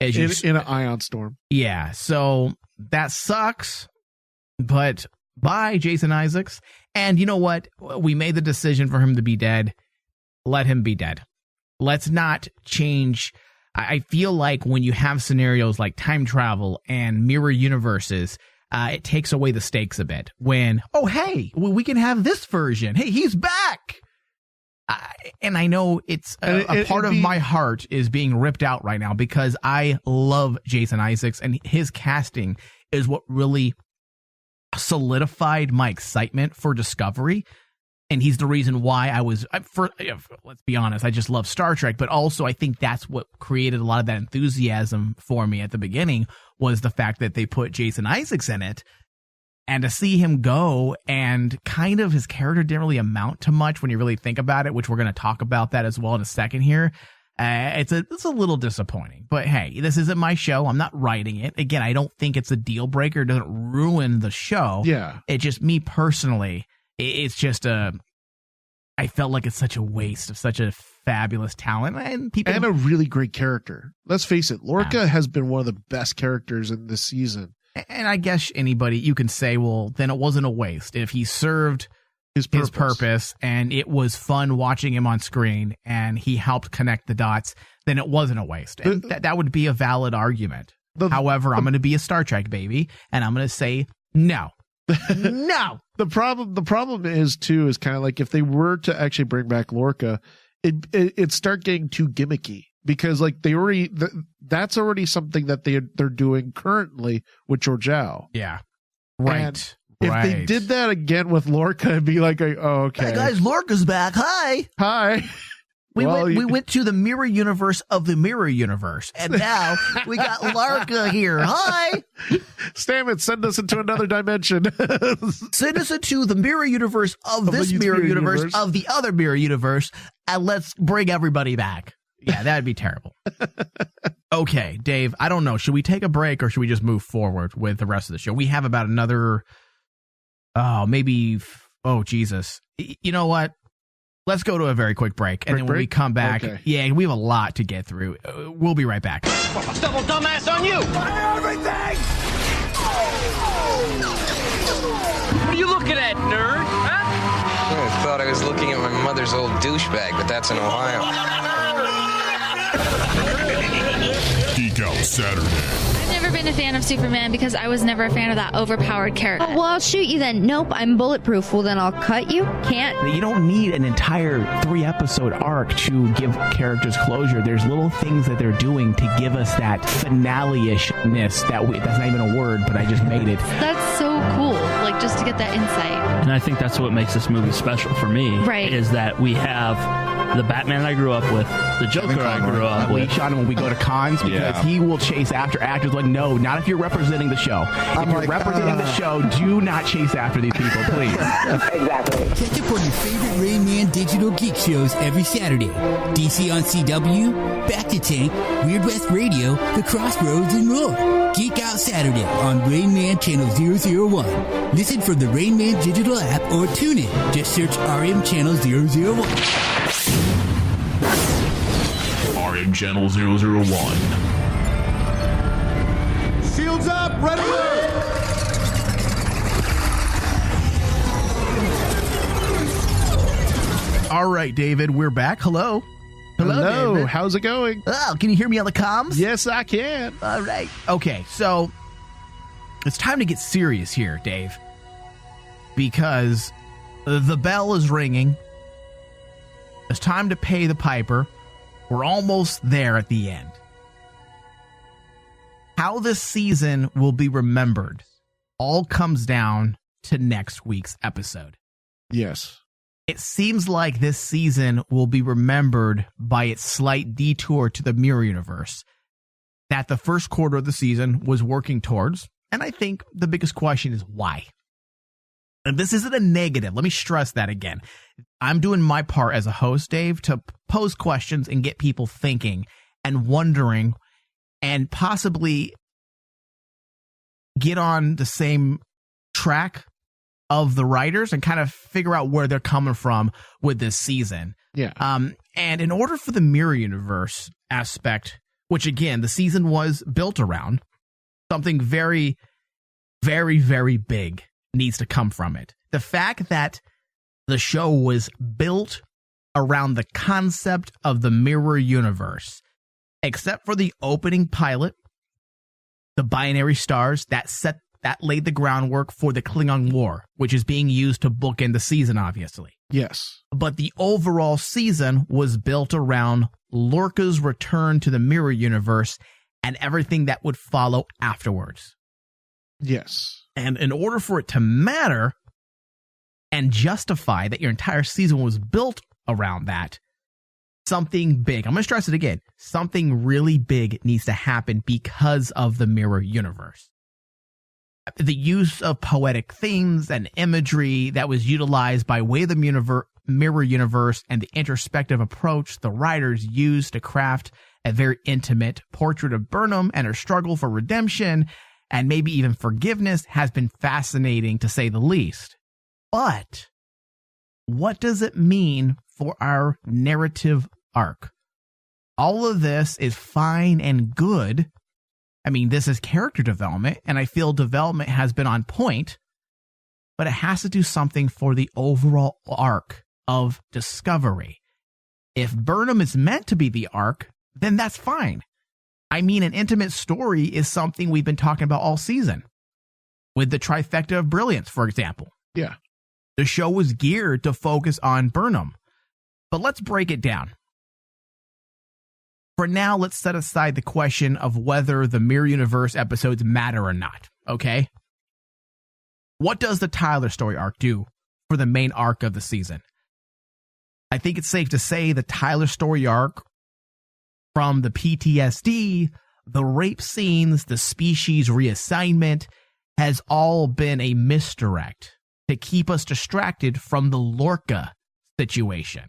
In an ion storm. Yeah, so that sucks, but bye, Jason Isaacs. And you know what? We made the decision for him to be dead. Let him be dead. Let's not change. I feel like when you have scenarios like time travel and mirror universes, it takes away the stakes a bit. When, oh, hey, we can have this version. Hey, he's back. And I know it's a part of my heart is being ripped out right now because I love Jason Isaacs, and his casting is what really solidified my excitement for Discovery. And he's the reason why let's be honest, I just love Star Trek, but also I think that's what created a lot of that enthusiasm for me at the beginning, was the fact that they put Jason Isaacs in it. And to see him go, and kind of his character didn't really amount to much when you really think about it, which we're going to talk about that as well in a second here. It's a little disappointing. But hey, this isn't my show. I'm not writing it. Again, I don't think it's a deal breaker. It doesn't ruin the show. Yeah. It just, me personally, it's just I felt like it's such a waste of such a fabulous talent. And a really great character. Let's face it, Lorca has been one of the best characters in this season. And I guess anybody, you can say, well, then it wasn't a waste. If he served his purpose and it was fun watching him on screen and he helped connect the dots, then it wasn't a waste. And that would be a valid argument. However, I'm going to be a Star Trek baby, and I'm going to say no. No. The problem is kind of like if they were to actually bring back Lorca, it'd start getting too gimmicky. Because like that's already something that they're doing currently with Georgiou. Yeah, right. If they Right. did that again with Lorca, it'd be like, oh, okay. Hey guys, Lorca's back. Hi. Hi. We Well, we went to the mirror universe of the mirror universe, and now we got Lorca here. Hi. Stamets, send us into another dimension. Send us into the mirror universe of this the mirror mirror universe universe. of the other mirror universe, and let's bring everybody back. Yeah, that'd be terrible. Okay, Dave, I don't know. Should we take a break or should we just move forward with the rest of the show? We have about another, Jesus. You know what? Let's go to a very quick break. And then when we come back, Okay. yeah, we have a lot to get through. We'll be right back. Double dumbass on you! What are you looking at, nerd? Huh? I thought I was looking at my mother's old douchebag, but that's in Ohio. Geek Out Saturday. I've never been a fan of Superman because I was never a fan of that overpowered character. Oh, well, I'll shoot you then. Nope, I'm bulletproof. Well, then I'll cut you. Can't. You don't need an entire 3-episode arc to give characters closure. There's little things that they're doing to give us that finale-ishness that's not even a word, but I just made it. That's so cool, like just to get that insight. And I think that's what makes this movie special for me. Right. Is that we have the Batman I grew up with, the Joker I grew up We with. shot him when we go to cons because he will chase after actors like, no, not if you're representing the show. If you're representing the show, do not chase after these people, please. Exactly. Catch up on your favorite Rain Man digital geek shows every Saturday. DC on CW, Back to Tank, Weird West Radio, The Crossroads, and more. Geek Out Saturday on Rain Man Channel 001. Listen from the Rain Man digital app or tune in. Just search RM Channel 001. RM Channel 001. Shields up, ready. All right, David, we're back. Hello. Hello. David. How's it going? Oh, can you hear me on the comms? Yes, I can. All right. Okay, so it's time to get serious here, Dave, because the bell is ringing. It's time to pay the piper. We're almost there at the end. How this season will be remembered all comes down to next week's episode. Yes. It seems like this season will be remembered by its slight detour to the mirror universe that the first quarter of the season was working towards. And I think the biggest question is why? And this isn't a negative. Let me stress that again. I'm doing my part as a host, Dave, to pose questions and get people thinking and wondering and possibly get on the same track of the writers and kind of figure out where they're coming from with this season. Yeah. And in order for the mirror universe aspect, which again, the season was built around, something very, very, very big needs to come from it. The fact that the show was built around the concept of the mirror universe, except for the opening pilot, the binary stars that laid the groundwork for the Klingon War, which is being used to bookend the season, obviously. Yes. But the overall season was built around Lorca's return to the mirror universe and everything that would follow afterwards. Yes. And in order for it to matter and justify that your entire season was built around that, something big, I'm going to stress it again, something really big needs to happen because of the mirror universe. The use of poetic themes and imagery that was utilized by way of the mirror universe and the introspective approach the writers used to craft a very intimate portrait of Burnham and her struggle for redemption and maybe even forgiveness has been fascinating to say the least. But what does it mean for our narrative arc? All of this is fine and good. I mean, this is character development, and I feel development has been on point, but it has to do something for the overall arc of discovery. If Burnham is meant to be the arc, then that's fine. I mean, an intimate story is something we've been talking about all season, with the trifecta of brilliance, for example. Yeah. The show was geared to focus on Burnham, but let's break it down. For now, let's set aside the question of whether the Mirror Universe episodes matter or not, okay? What does the Tyler story arc do for the main arc of the season? I think it's safe to say the Tyler story arc, from the PTSD, the rape scenes, the species reassignment, has all been a misdirect to keep us distracted from the Lorca situation.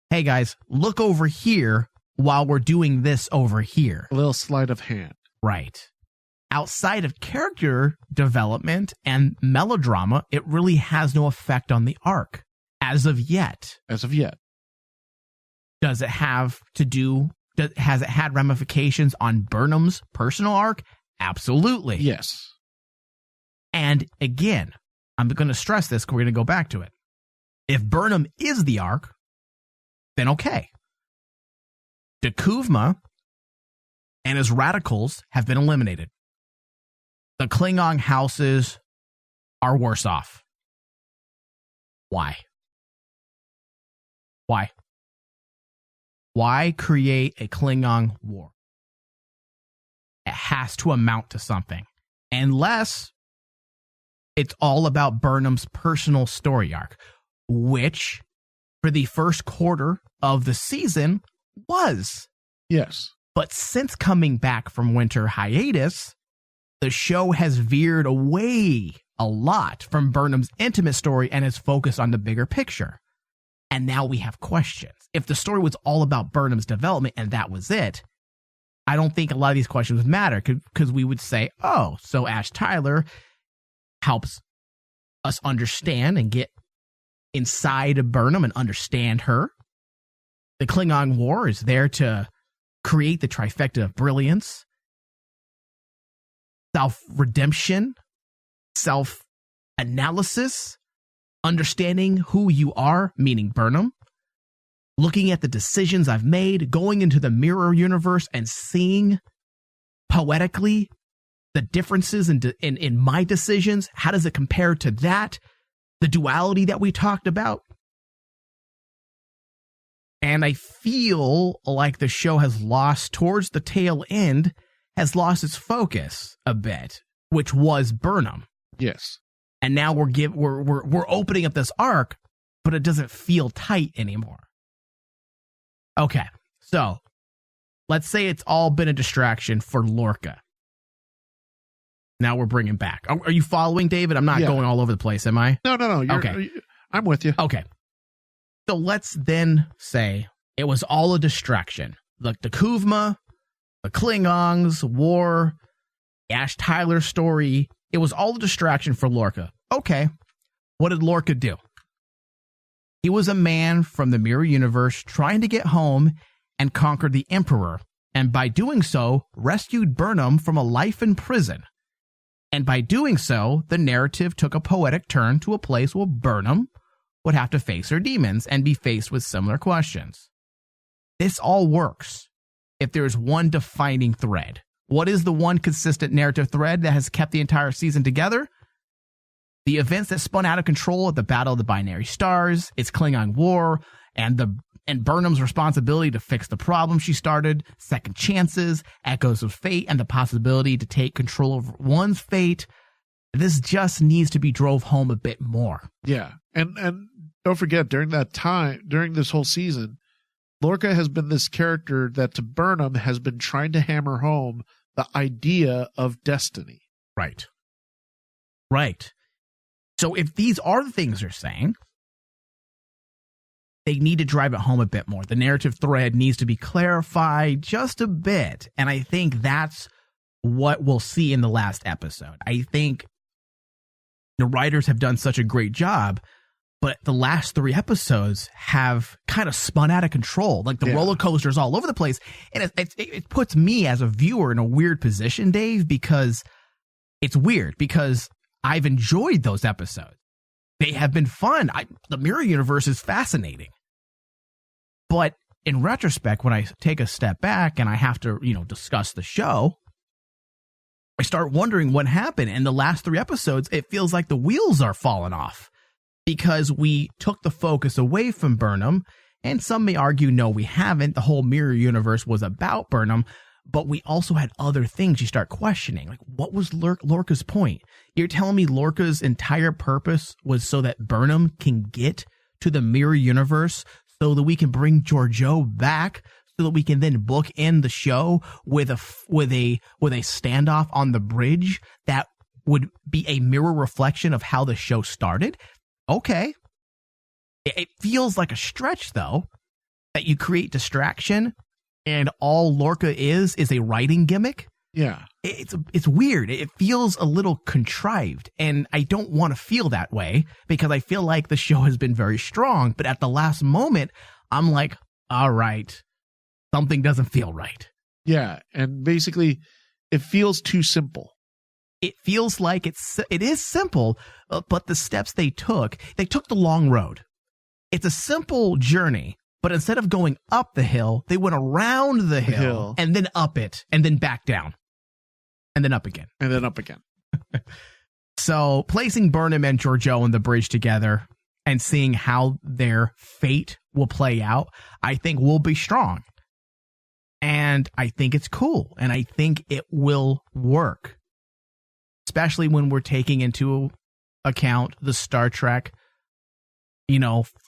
Hey guys, look over here while we're doing this over here. A little sleight of hand. Right. Outside of character development and melodrama, it really has no effect on the arc. As of yet. As of yet. Does it have to do, has it had ramifications on Burnham's personal arc? Absolutely. Yes. And again, I'm going to stress this because we're going to go back to it. If Burnham is the arc, then okay. D'Kuvma and his radicals have been eliminated. The Klingon houses are worse off. Why? Why? Why create a Klingon war? It has to amount to something. Unless it's all about Burnham's personal story arc, which for the first quarter of the season was. Yes. But since coming back from winter hiatus, the show has veered away a lot from Burnham's intimate story and is focused on the bigger picture. And now we have questions. If the story was all about Burnham's development and that was it, I don't think a lot of these questions would matter because we would say, oh, so Ash Tyler helps us understand and get inside of Burnham and understand her. The Klingon War is there to create the trifecta of brilliance, self-redemption, self-analysis, understanding who you are, meaning Burnham, looking at the decisions I've made, going into the mirror universe and seeing poetically the differences in my decisions. How does it compare to that? The duality that we talked about. And I feel like the show has lost, towards the tail end, has lost its focus a bit, which was Burnham. Yes. And now we're opening up this arc, but it doesn't feel tight anymore. Okay, so let's say it's all been a distraction for Lorca. Now we're bringing back. Are you following, David? I'm not going all over the place, am I? No. Okay. I'm with you. Okay. So let's then say it was all a distraction. Like the Kuvma, the Klingons, war, Ash Tyler story. It was all a distraction for Lorca. Okay. What did Lorca do? He was a man from the mirror universe trying to get home and conquer the Emperor, and by doing so, rescued Burnham from a life in prison. And by doing so, the narrative took a poetic turn to a place where Burnham would have to face her demons and be faced with similar questions. This all works if there's one defining thread. What is the one consistent narrative thread that has kept the entire season together? The events that spun out of control at the Battle of the Binary Stars, its Klingon War, and Burnham's responsibility to fix the problem she started, second chances, echoes of fate, and the possibility to take control of one's fate. This just needs to be drove home a bit more. Yeah. And don't forget, during this whole season, Lorca has been this character that to Burnham has been trying to hammer home the idea of destiny. Right. Right. So if these are the things they're saying, they need to drive it home a bit more. The narrative thread needs to be clarified just a bit. And I think that's what we'll see in the last episode. I think the writers have done such a great job, but the last 3 episodes have kind of spun out of control. Like the roller coasters all over the place. And it puts me as a viewer in a weird position, Dave, because it's weird because I've enjoyed those episodes. They have been fun. The mirror universe is fascinating. But in retrospect, when I take a step back and I have to, discuss the show, I start wondering what happened. In the last 3 episodes, it feels like the wheels are falling off because we took the focus away from Burnham. And some may argue, no, we haven't. The whole mirror universe was about Burnham. but we also had other things you start questioning. Like, what was Lorca's point? You're telling me Lorca's entire purpose was so that Burnham can get to the mirror universe so that we can bring Georgiou back, so that we can then book in the show with a standoff on the bridge that would be a mirror reflection of how the show started? Okay. It feels like a stretch, though, that you create distraction and all Lorca is a writing gimmick. Yeah. It's weird. It feels a little contrived, and I don't want to feel that way because I feel like the show has been very strong, but at the last moment, I'm like, all right, something doesn't feel right. Yeah, and basically, it feels too simple. It feels like it is simple, but the steps they took the long road. It's a simple journey, but instead of going up the hill, they went around the hill and then up it and then back down and then up again. And then up again. So placing Burnham and Georgiou on the bridge together and seeing how their fate will play out, I think will be strong. And I think it's cool. And I think it will work. Especially when we're taking into account the Star Trek,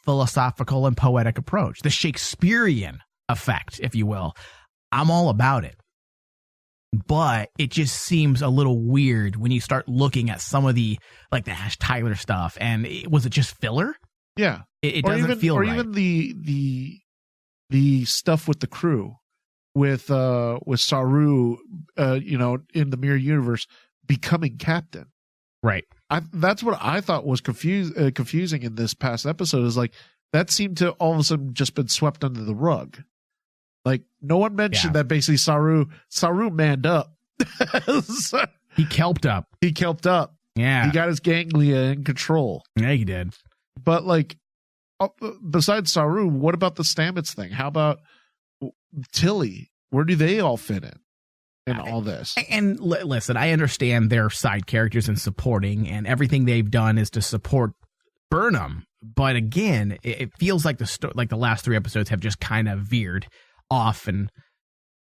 philosophical and poetic approach, the Shakespearean effect, if you will. I'm all about it. But it just seems a little weird when you start looking at some of the Ash Tyler stuff. And was it just filler? Yeah. It doesn't feel right. Or even the stuff with the crew, with Saru, in the mirror universe becoming captain. Right. That's what I thought was confusing in this past episode, is like that seemed to all of a sudden just been swept under the rug. Like no one mentioned that basically Saru manned up. He kelped up. Yeah. He got his ganglia in control. Yeah, he did. But besides Saru, what about the Stamets thing? How about Tilly? Where do they all fit in all this? And listen, I understand they're side characters and supporting, and everything they've done is to support Burnham. But again, it feels like the last 3 episodes have just kind of veered off and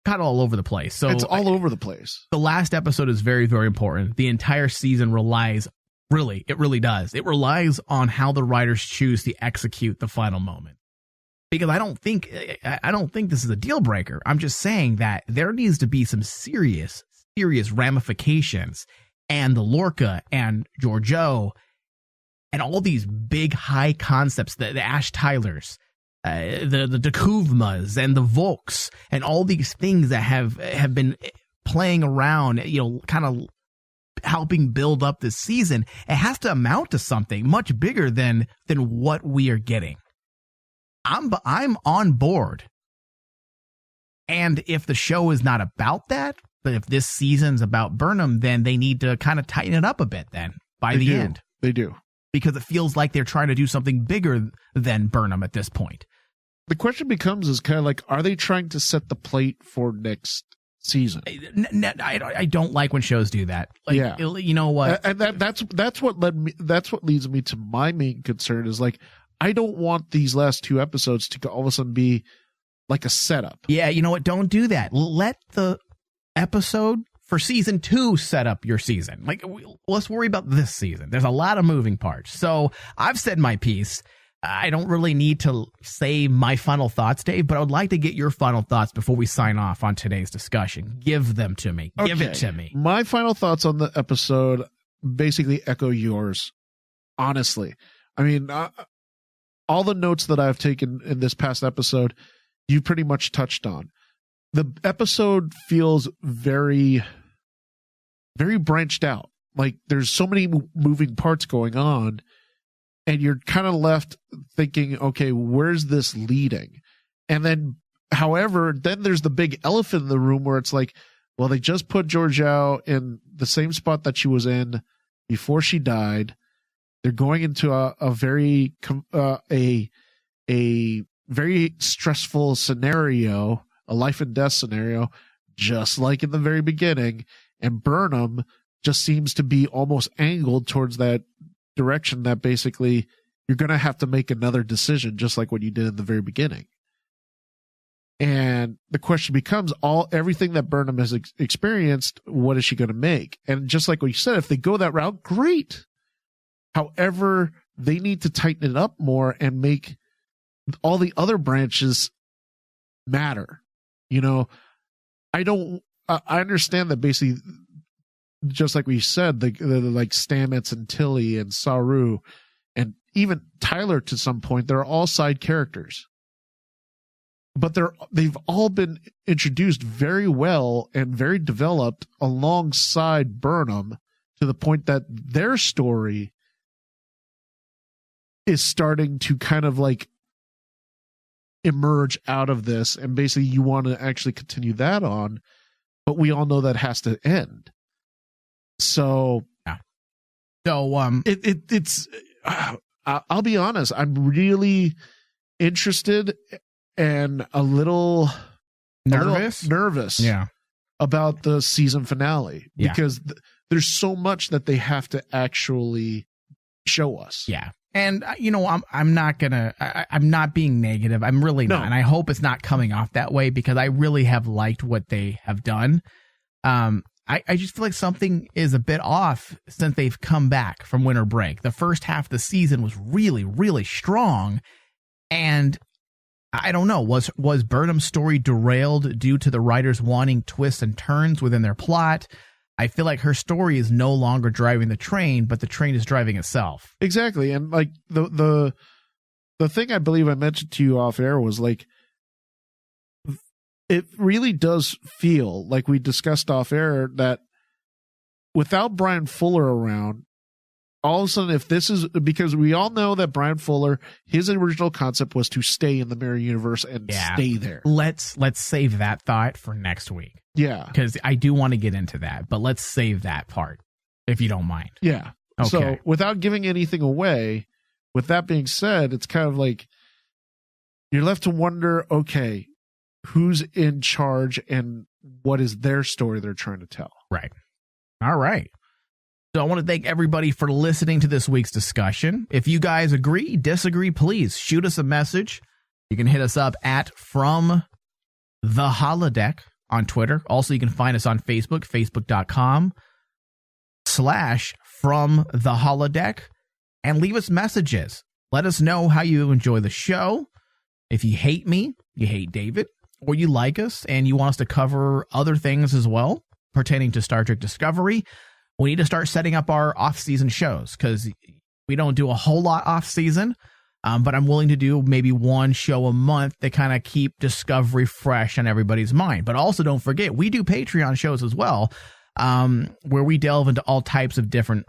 got all over the place. So it's all over the place. The last episode is very, very important. The entire season relies, it really does. It relies on how the writers choose to execute the final moment. Because I don't think this is a deal breaker. I'm just saying that there needs to be some serious ramifications, and the Lorca and Georgiou and all these big high concepts, the Ash Tylers, the D'Kuvmas and the Volks, and all these things that have been playing around, kind of helping build up this season. It has to amount to something much bigger than what we are getting. I'm on board. And if the show is not about that, but if this season's about Burnham, then they need to kind of tighten it up a bit then by the end. They do. Because it feels like they're trying to do something bigger than Burnham at this point. The question is kind of like, are they trying to set the plate for next season? I don't like when shows do that. You know what? And that's what leads me to my main concern is I don't want these last 2 episodes to all of a sudden be like a setup. Yeah, you know what? Don't do that. Let the episode for season 2 set up your season. Let's worry about this season. There's a lot of moving parts. So I've said my piece. I don't really need to say my final thoughts, Dave, but I would like to get your final thoughts before we sign off on today's discussion. Give them to me. Okay. Give it to me. My final thoughts on the episode basically echo yours, honestly. I mean, all the notes that I've taken in this past episode, you pretty much touched on. The episode feels very, very branched out. There's so many moving parts going on, and you're kind of left thinking, okay, where's this leading? And then, however, then there's the big elephant in the room where it's like, well, they just put Georgiou in the same spot that she was in before she died. They're going into a very very stressful scenario, a life and death scenario, just like in the very beginning. And Burnham just seems to be almost angled towards that direction that basically you're going to have to make another decision, just like what you did in the very beginning. And the question becomes everything that Burnham has experienced, what is she going to make? And just like what you said, if they go that route, great. However, they need to tighten it up more and make all the other branches matter. You know, I understand that basically, just like we said, the like Stamets and Tilly and Saru and even Tyler to some point, they're all side characters. But they've all been introduced very well and very developed alongside Burnham to the point that their story is starting to kind of like emerge out of this. And basically you want to actually continue that on, but we all know that has to end. So, yeah. So, it's I'll be honest, I'm really interested and a little nervous yeah, about the season finale because there's so much that they have to actually show us. Yeah. And you know, I'm not being negative. I'm really not. And I hope it's not coming off that way because I really have liked what they have done. I just feel like something is a bit off since they've come back from winter break. The first half of the season was really, really strong. And I don't know, was Burnham's story derailed due to the writers wanting twists and turns within their plot? I feel like her story is no longer driving the train, but the train is driving itself. Exactly. And like the thing I believe I mentioned to you off air was like, it really does feel like we discussed off air that without Brian Fuller around, all of a sudden, if this is because we all know that Brian Fuller, his original concept was to stay in the mirror universe and stay there. Let's save that thought for next week. Yeah. Because I do want to get into that, but let's save that part if you don't mind. Yeah. Okay. So without giving anything away, with that being said, it's kind of like you're left to wonder, okay, who's in charge and what is their story they're trying to tell? Right. All right. So I want to thank everybody for listening to this week's discussion. If you guys agree, disagree, please shoot us a message. You can hit us up at From the Holodeck on Twitter. Also, you can find us on Facebook, facebook.com/From the Holodeck, and leave us messages. Let us know how you enjoy the show. If you hate me, you hate David, or you like us and you want us to cover other things as well pertaining to Star Trek Discovery, we need to start setting up our off-season shows because we don't do a whole lot off-season, but I'm willing to do maybe one show a month to kind of keep Discovery fresh on everybody's mind. But also don't forget, we do Patreon shows as well, where we delve into all types of different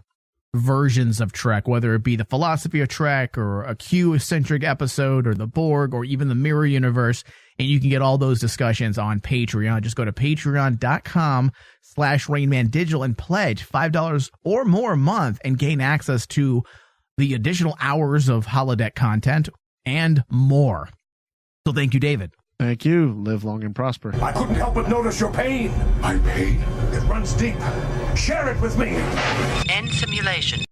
versions of Trek, whether it be the philosophy of Trek or a Q-centric episode or the Borg or even the Mirror Universe. And you can get all those discussions on Patreon. Just go to patreon.com/RainmanDigital and pledge $5 or more a month and gain access to the additional hours of holodeck content and more. So thank you, David. Thank you. Live long and prosper. I couldn't help but notice your pain. My pain? It runs deep. Share it with me. End simulation.